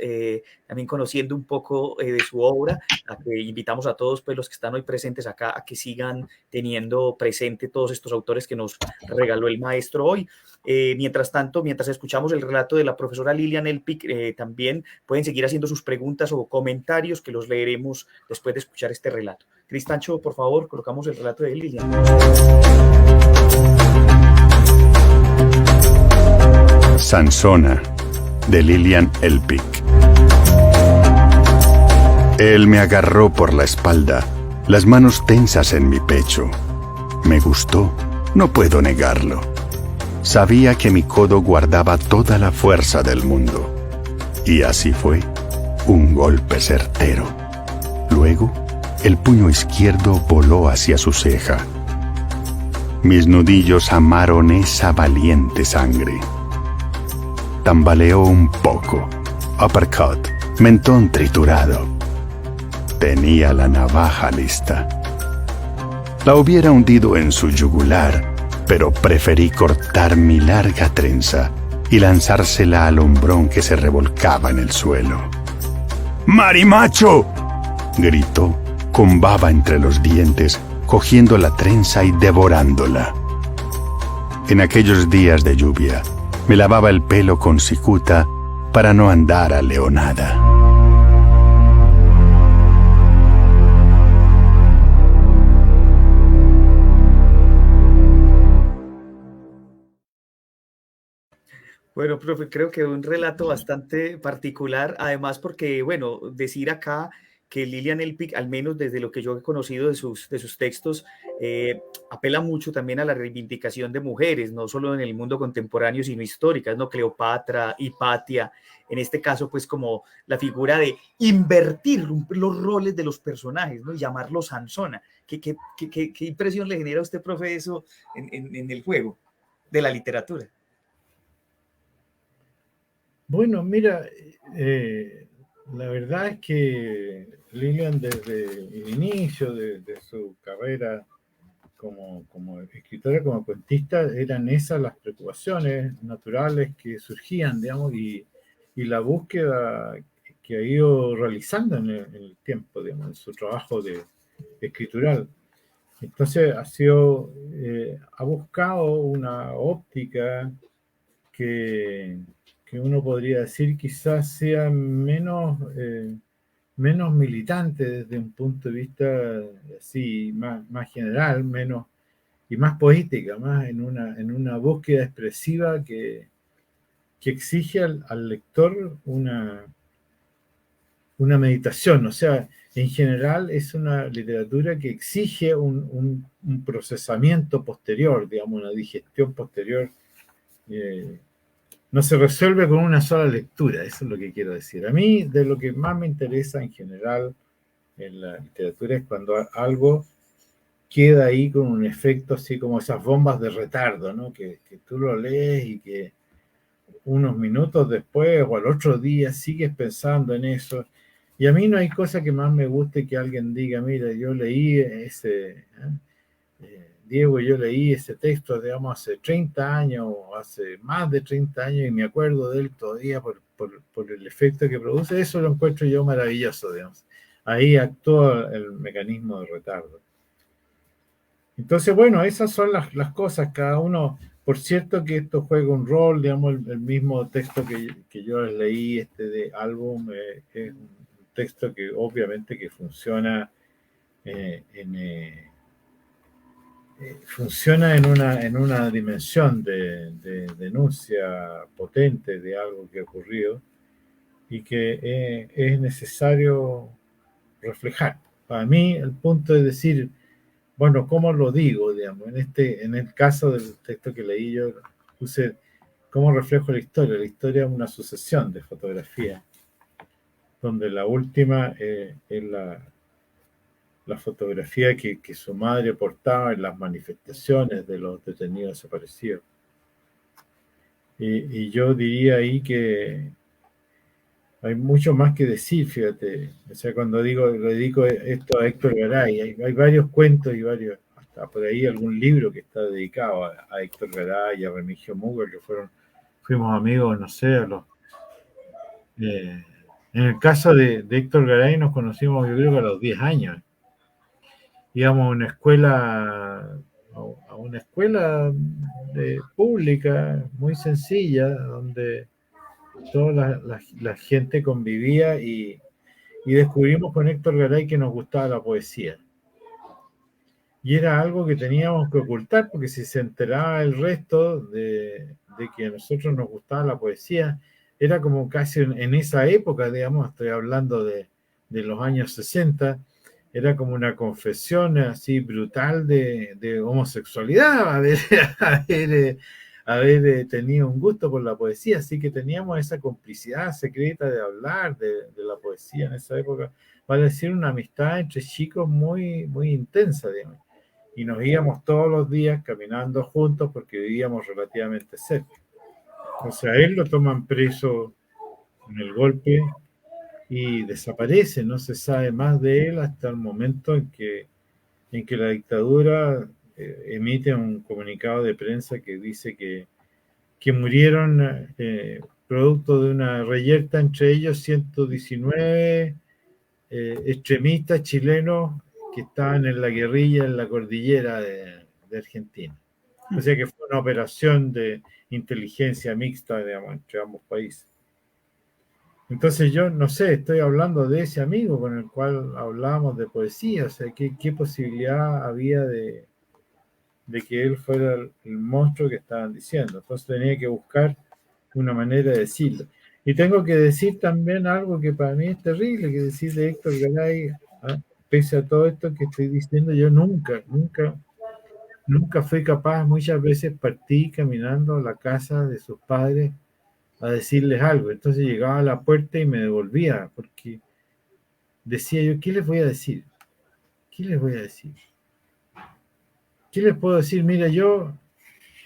también conociendo un poco de su obra, a que invitamos a todos pues, los que están hoy presentes acá a que sigan teniendo presente todos estos autores que nos regaló el maestro hoy. Mientras tanto, mientras escuchamos el relato de la profesora Lilian Elphick, también pueden seguir haciendo sus preguntas o comentarios que los leeremos después de escuchar este relato. Cristancho, por favor, colocamos el relato de Lilian. Sansona, de Lilian Elphick. Él me agarró por la espalda, las manos tensas en mi pecho. Me gustó, no puedo negarlo. Sabía que mi codo guardaba toda la fuerza del mundo. Y así fue, un golpe certero. Luego, el puño izquierdo voló hacia su ceja. Mis nudillos amaron esa valiente sangre. Tambaleó un poco. Uppercut, mentón triturado. Tenía la navaja lista. La hubiera hundido en su yugular, pero preferí cortar mi larga trenza y lanzársela al hombrón que se revolcaba en el suelo. ¡Marimacho!, gritó, con baba entre los dientes, cogiendo la trenza y devorándola. En aquellos días de lluvia, me lavaba el pelo con cicuta para no andar aleonada. Bueno, profe, creo que un relato bastante particular, además porque, bueno, decir acá que Lilian Elphick, al menos desde lo que yo he conocido de sus textos, apela mucho también a la reivindicación de mujeres, no solo en el mundo contemporáneo, sino históricas, ¿no? Cleopatra, Hipatia, en este caso, pues como la figura de invertir los roles de los personajes, ¿no? Y llamarlos Sansona. ¿Qué impresión le genera a usted, profe, eso en el juego de la literatura? Bueno, mira, la verdad es que Lilian desde el inicio de su carrera como escritora, como cuentista, eran esas las preocupaciones naturales que surgían, digamos, y la búsqueda que ha ido realizando en el tiempo, digamos, en su trabajo escritural. Entonces ha buscado una óptica que uno podría decir quizás sea menos militante desde un punto de vista así más general, menos y más poética, más en una búsqueda expresiva que exige al lector una meditación. O sea, en general es una literatura que exige un procesamiento posterior, digamos, una digestión posterior. No se resuelve con una sola lectura, eso es lo que quiero decir. A mí, de lo que más me interesa en general en la literatura es cuando algo queda ahí con un efecto así como esas bombas de retardo, ¿no? Que tú lo lees y que unos minutos después o al otro día sigues pensando en eso. Y a mí no hay cosa que más me guste que alguien diga, mira, yo leí Diego, yo leí ese texto, digamos, hace 30 años o hace más de 30 años y me acuerdo de él todavía por el efecto que produce. Eso lo encuentro yo maravilloso, digamos. Ahí actúa el mecanismo de retardo. Entonces, bueno, esas son las cosas. Cada uno, por cierto que esto juega un rol, digamos, el mismo texto que yo leí, de álbum, es un texto que obviamente que funciona funciona en una dimensión de denuncia potente de algo que ha ocurrido y que es necesario reflejar. Para mí, el punto es decir, bueno, ¿cómo lo digo? Digamos, en el caso del texto que leí yo, puse cómo reflejo la historia. La historia es una sucesión de fotografías, donde la última es la fotografía que su madre portaba en las manifestaciones de los detenidos desaparecidos. Y yo diría ahí que hay mucho más que decir, fíjate. O sea, cuando le dedico esto a Héctor Garay, hay varios cuentos y hasta por ahí algún libro que está dedicado a Héctor Garay y a Remigio Muger, que fuimos amigos, no sé, en el caso de Héctor Garay nos conocimos, yo creo que a los 10 años. Íbamos a una escuela pública muy sencilla, donde toda la gente convivía y descubrimos con Héctor Garay que nos gustaba la poesía. Y era algo que teníamos que ocultar, porque si se enteraba el resto de que a nosotros nos gustaba la poesía, era como casi en esa época, digamos, estoy hablando de los años 60, era como una confesión así brutal de homosexualidad, haber tenido un gusto por la poesía, así que teníamos esa complicidad secreta de hablar de la poesía en esa época, vale decir, una amistad entre chicos muy, muy intensa, digamos. Y nos íbamos todos los días caminando juntos porque vivíamos relativamente cerca. O sea, él lo toman preso en el golpe y desaparece, no se sabe más de él hasta el momento en que la dictadura emite un comunicado de prensa que dice que murieron producto de una reyerta entre ellos 119 extremistas chilenos que estaban en la guerrilla en la cordillera de Argentina. O sea que fue una operación de inteligencia mixta, digamos, entre ambos países. Entonces yo, no sé, estoy hablando de ese amigo con el cual hablábamos de poesía, o sea, ¿qué posibilidad había de que él fuera el monstruo que estaban diciendo? Entonces tenía que buscar una manera de decirlo. Y tengo que decir también algo que para mí es terrible, que decir de Héctor Garay, pese a todo esto que estoy diciendo, yo nunca fui capaz, muchas veces partí caminando a la casa de sus padres a decirles algo. Entonces llegaba a la puerta y me devolvía, porque decía yo, ¿qué les voy a decir? ¿Qué les voy a decir? ¿Qué les puedo decir? Mira,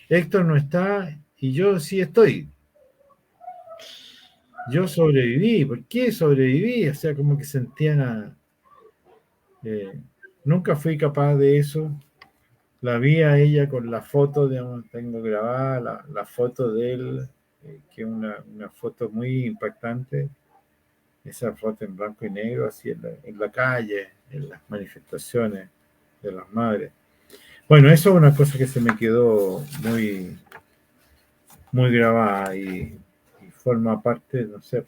Héctor no está y yo sí estoy. Yo sobreviví. ¿Por qué sobreviví? O sea, como que sentían nunca fui capaz de eso. La vi a ella con la foto, digamos, tengo grabada la foto de él, que es una foto muy impactante. Esa foto en blanco y negro, así en la calle, en las manifestaciones de las madres. Bueno, eso es una cosa que se me quedó muy, muy grabada y forma parte, no sé,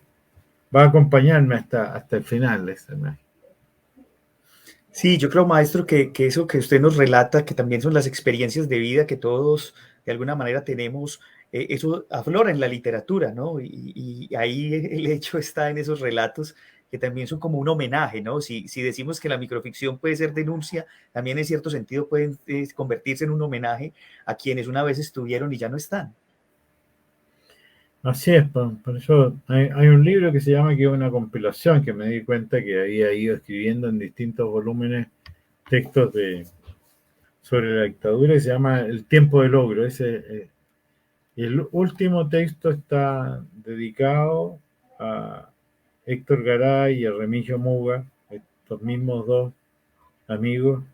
va a acompañarme hasta el final de esa imagen. Sí, yo creo, maestro, que eso que usted nos relata, que también son las experiencias de vida que todos de alguna manera tenemos, eso aflora en la literatura, ¿no? Y ahí el hecho está en esos relatos que también son como un homenaje, ¿no? Si decimos que la microficción puede ser denuncia, también en cierto sentido pueden convertirse en un homenaje a quienes una vez estuvieron y ya no están. Así es, por eso hay un libro que se llama, que es una compilación, que me di cuenta que había ido escribiendo en distintos volúmenes textos sobre la dictadura, y se llama El tiempo del ogro. El último texto está dedicado a Héctor Garay y a Remigio Muga, estos mismos dos amigos.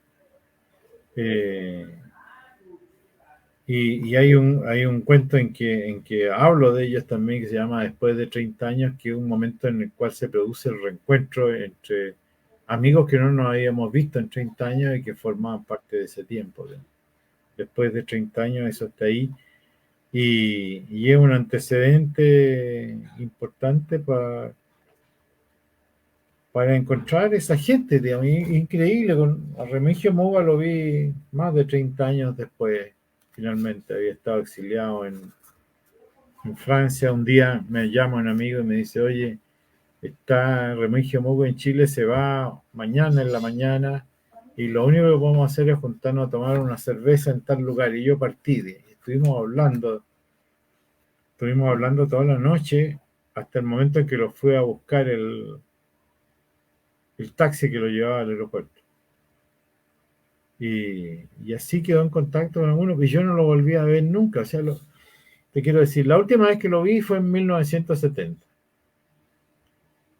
Y hay un cuento en que hablo de ellos también, que se llama Después de 30 años, que es un momento en el cual se produce el reencuentro entre amigos que no nos habíamos visto en 30 años y que formaban parte de ese tiempo. Después de 30 años, eso está ahí. Y es un antecedente importante para encontrar esa gente, digamos, increíble. A Remigio Muga lo vi más de 30 años después. Finalmente había estado exiliado en Francia. Un día me llama un amigo y me dice, oye, está Remigio Muga en Chile, se va mañana en la mañana y lo único que podemos hacer es juntarnos a tomar una cerveza en tal lugar. Y yo partí, y estuvimos hablando toda la noche hasta el momento en que lo fui a buscar el taxi que lo llevaba al aeropuerto. Y así quedó en contacto con alguno, que yo no lo volví a ver nunca. O sea, te quiero decir, la última vez que lo vi fue en 1970.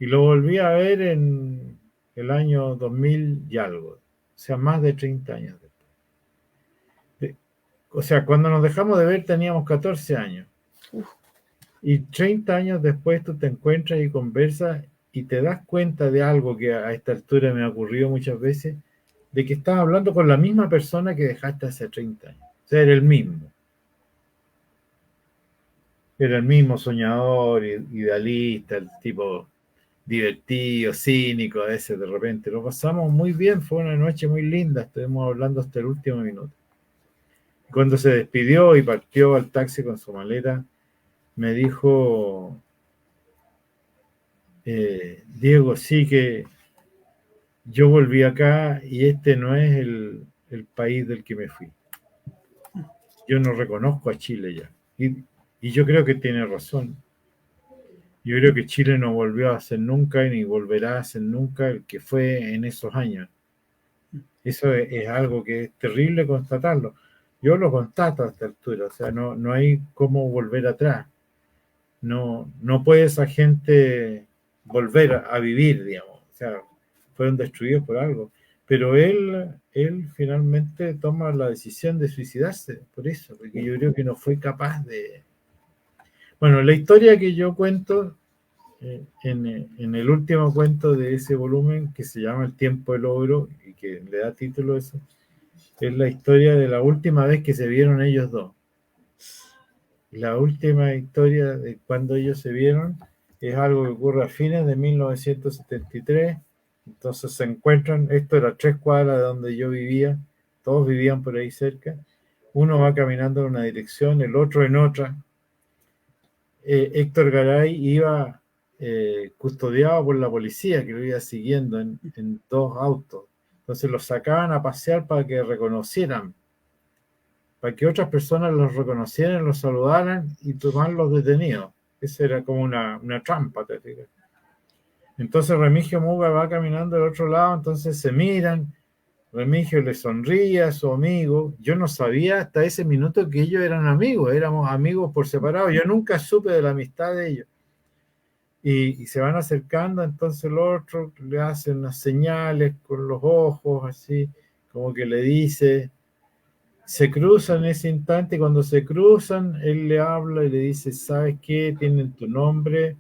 Y lo volví a ver en el año 2000 y algo. O sea, más de 30 años después. O sea, cuando nos dejamos de ver teníamos 14 años. Y 30 años después tú te encuentras y conversas y te das cuenta de algo que a esta altura me ha ocurrido muchas veces, de que estás hablando con la misma persona que dejaste hace 30 años. O sea, era el mismo. Era el mismo soñador, idealista, el tipo divertido, cínico, a veces de repente. Lo pasamos muy bien, fue una noche muy linda, estuvimos hablando hasta el último minuto. Cuando se despidió y partió al taxi con su maleta, me dijo, Diego, sí, que yo volví acá y este no es el país del que me fui. Yo no reconozco a Chile ya. Y yo creo que tiene razón. Yo creo que Chile no volvió a ser nunca y ni volverá a ser nunca el que fue en esos años. Eso es algo que es terrible constatarlo. Yo lo constato a esta altura, o sea, no hay cómo volver atrás. No puede esa gente volver a vivir, digamos. O sea, fueron destruidos por algo. Pero él finalmente toma la decisión de suicidarse, por eso, porque yo creo que no fue capaz de... Bueno, la historia que yo cuento en el último cuento de ese volumen, que se llama El tiempo del ogro, y que le da título a eso, es la historia de la última vez que se vieron ellos dos. La última historia de cuando ellos se vieron es algo que ocurre a fines de 1973. Entonces se encuentran, esto era 3 cuadras de donde yo vivía, todos vivían por ahí cerca. Uno va caminando en una dirección, el otro en otra. Héctor Garay iba custodiado por la policía que lo iba siguiendo en 2 autos. Entonces los sacaban a pasear para que reconocieran, para que otras personas los reconocieran, los saludaran y tomarlos detenidos. Esa era como una trampa, te fijas. Entonces Remigio Muga va caminando del otro lado, entonces se miran, Remigio le sonríe a su amigo. Yo no sabía hasta ese minuto que ellos eran amigos, éramos amigos por separado. Yo nunca supe de la amistad de ellos. Y se van acercando, entonces el otro le hace unas señales con los ojos, así, como que le dice, se cruzan en ese instante, y cuando se cruzan, él le habla y le dice, ¿sabes qué? Tienen tu nombre,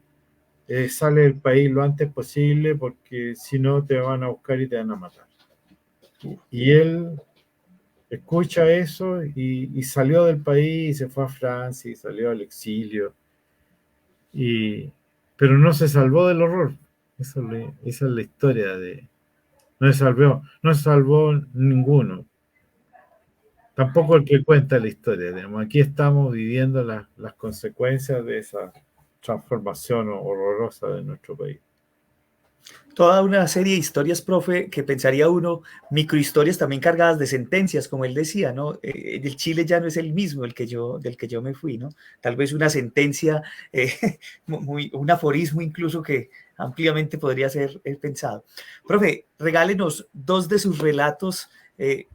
sale del país lo antes posible, porque si no te van a buscar y te van a matar. Y él escucha eso y salió del país, y se fue a Francia, y salió al exilio, pero no se salvó del horror. Esa es la historia no se salvó ninguno. Tampoco el que cuenta la historia. Digamos. Aquí estamos viviendo las consecuencias de esa transformación horrorosa de nuestro país. Toda una serie de historias, profe, que pensaría uno, microhistorias también cargadas de sentencias, como él decía, ¿no? El Chile ya no es el mismo del que yo me fui, ¿no? Tal vez una sentencia, un aforismo incluso que ampliamente podría ser pensado. Profe, regálenos 2 de sus relatos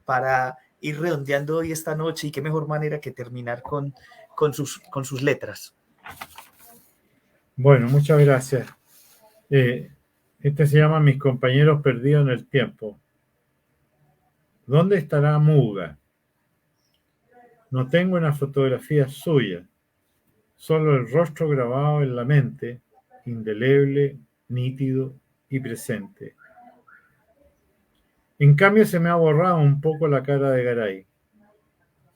para ir redondeando hoy esta noche, y qué mejor manera que terminar con sus letras. Bueno, muchas gracias. Este se llama Mis compañeros perdidos en el tiempo. ¿Dónde estará Muga? No tengo una fotografía suya, solo el rostro grabado en la mente, indeleble, nítido y presente. En cambio se me ha borrado un poco la cara de Garay.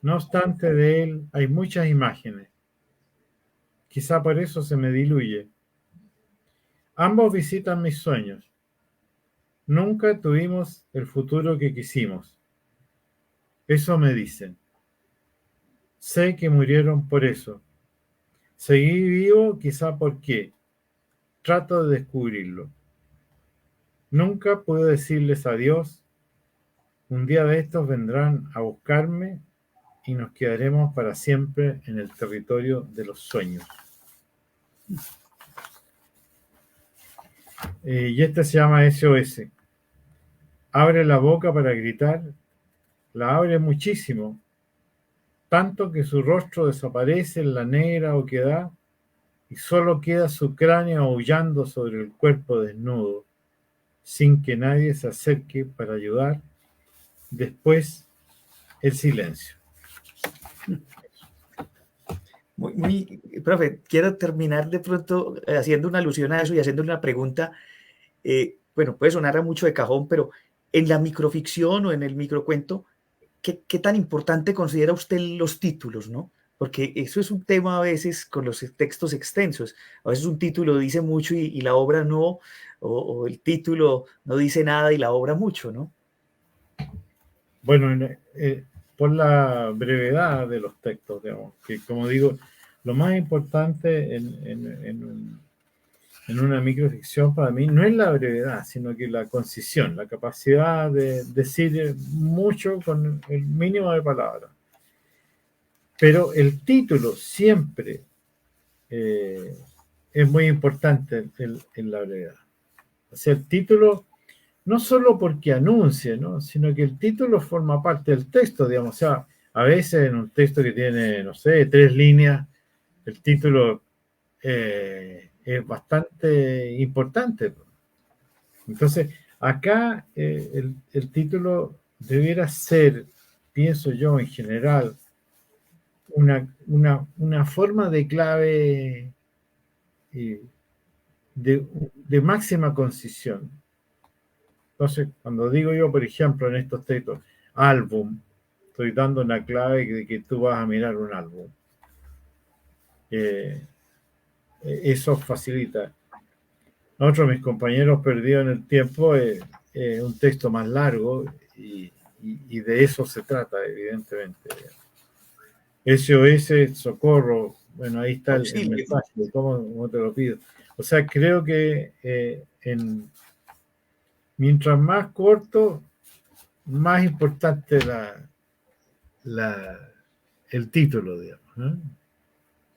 No obstante, de él hay muchas imágenes. Quizá por eso se me diluye. Ambos visitan mis sueños. Nunca tuvimos el futuro que quisimos. Eso me dicen. Sé que murieron por eso. Seguí vivo quizá porque trato de descubrirlo. Nunca puedo decirles adiós. Un día de estos vendrán a buscarme y nos quedaremos para siempre en el territorio de los sueños. Y este se llama SOS. Abre la boca para gritar, la abre muchísimo, tanto que su rostro desaparece en la negra oquedad y solo queda su cráneo aullando sobre el cuerpo desnudo, sin que nadie se acerque para ayudar. Después, el silencio. Profe, quiero terminar de pronto haciendo una alusión a eso y haciendo una pregunta. Bueno, puede sonar a mucho de cajón, pero en la microficción o en el microcuento, ¿qué tan importante considera usted los títulos, no? Porque eso es un tema a veces con los textos extensos. A veces un título dice mucho y la obra no, o el título no dice nada y la obra mucho, ¿no? Bueno, por la brevedad de los textos, digamos, que como digo, lo más importante en una microficción para mí no es la brevedad, sino que la concisión, la capacidad de decir mucho con el mínimo de palabras. Pero el título siempre es muy importante en la brevedad. O sea, el título no solo porque anuncie, ¿no? Sino que el título forma parte del texto, digamos. O sea, a veces en un texto que tiene, no sé, 3 líneas, el título es bastante importante. Entonces, acá el título debiera ser, pienso yo en general, una forma de clave de máxima concisión. Entonces, cuando digo yo, por ejemplo, en estos textos, álbum, estoy dando una clave de que tú vas a mirar un álbum. Eso facilita. Otro de mis compañeros perdidos en el tiempo es un texto más largo y de eso se trata, evidentemente. SOS, socorro, Bueno, ahí está el mensaje, cómo te lo pido. O sea, creo que mientras más corto, más importante el título, digamos, ¿no?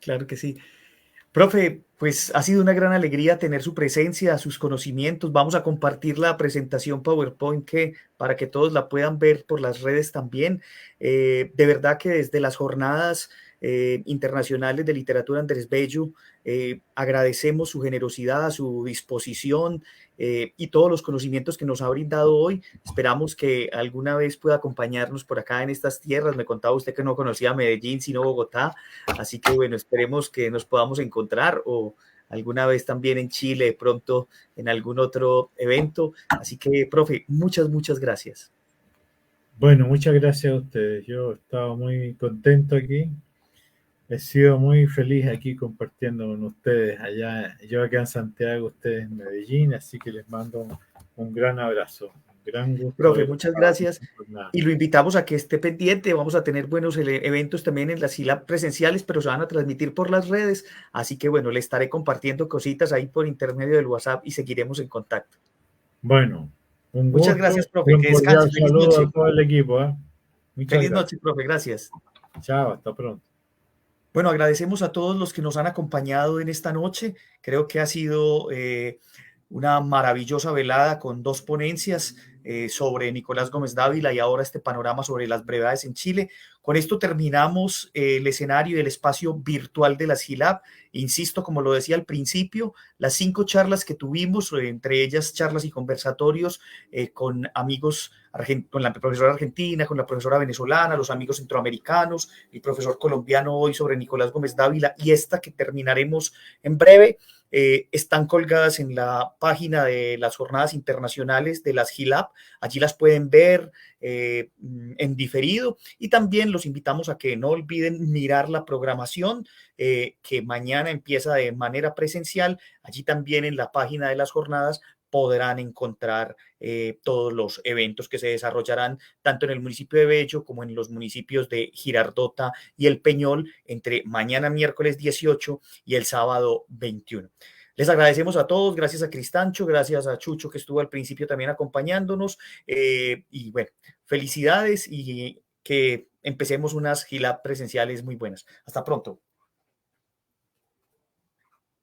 Claro que sí. Profe, pues ha sido una gran alegría tener su presencia, sus conocimientos. Vamos a compartir la presentación PowerPoint para que todos la puedan ver por las redes también. De verdad que desde las jornadas internacionales de literatura Andrés Bello, agradecemos su generosidad, su disposición y todos los conocimientos que nos ha brindado hoy. Esperamos que alguna vez pueda acompañarnos por acá en estas tierras. Me contaba usted que no conocía Medellín, sino Bogotá. Así que bueno, esperemos que nos podamos encontrar o alguna vez también en Chile, de pronto en algún otro evento. Así que, profe, muchas gracias. Bueno, muchas gracias a ustedes. Yo he estado muy contento aquí. He sido muy feliz aquí compartiendo con ustedes allá. Yo acá en Santiago, ustedes en Medellín, así que les mando un gran abrazo. Un gran gusto. Profe, muchas gracias. Y lo invitamos a que esté pendiente. Vamos a tener buenos eventos también en la SILAB presenciales, pero se van a transmitir por las redes. Así que bueno, le estaré compartiendo cositas ahí por intermedio del WhatsApp y seguiremos en contacto. Bueno, un gusto. Muchas gracias, profe. Que descanse. Feliz noche. A todo el equipo. Feliz noche, profe. Gracias. Chao, hasta pronto. Bueno, agradecemos a todos los que nos han acompañado en esta noche. Creo que ha sido una maravillosa velada con dos ponencias sobre Nicolás Gómez Dávila y ahora este panorama sobre las brevedades en Chile. Con esto terminamos el escenario y el espacio virtual de la SILAB. Insisto, como lo decía al principio, las 5 charlas que tuvimos, entre ellas charlas y conversatorios con amigos, con la profesora argentina, con la profesora venezolana, los amigos centroamericanos, el profesor colombiano hoy sobre Nicolás Gómez Dávila y esta que terminaremos en breve, están colgadas en la página de las jornadas internacionales de las GILAB. Allí las pueden ver en diferido y también los invitamos a que no olviden mirar la programación que mañana empieza de manera presencial. Allí también en la página de las jornadas podrán encontrar todos los eventos que se desarrollarán tanto en el municipio de Bello como en los municipios de Girardota y El Peñol entre mañana miércoles 18 y el sábado 21. Les agradecemos a todos, gracias a Cristancho, gracias a Chucho que estuvo al principio también acompañándonos y bueno, felicidades y que empecemos unas GILAB presenciales muy buenas. Hasta pronto.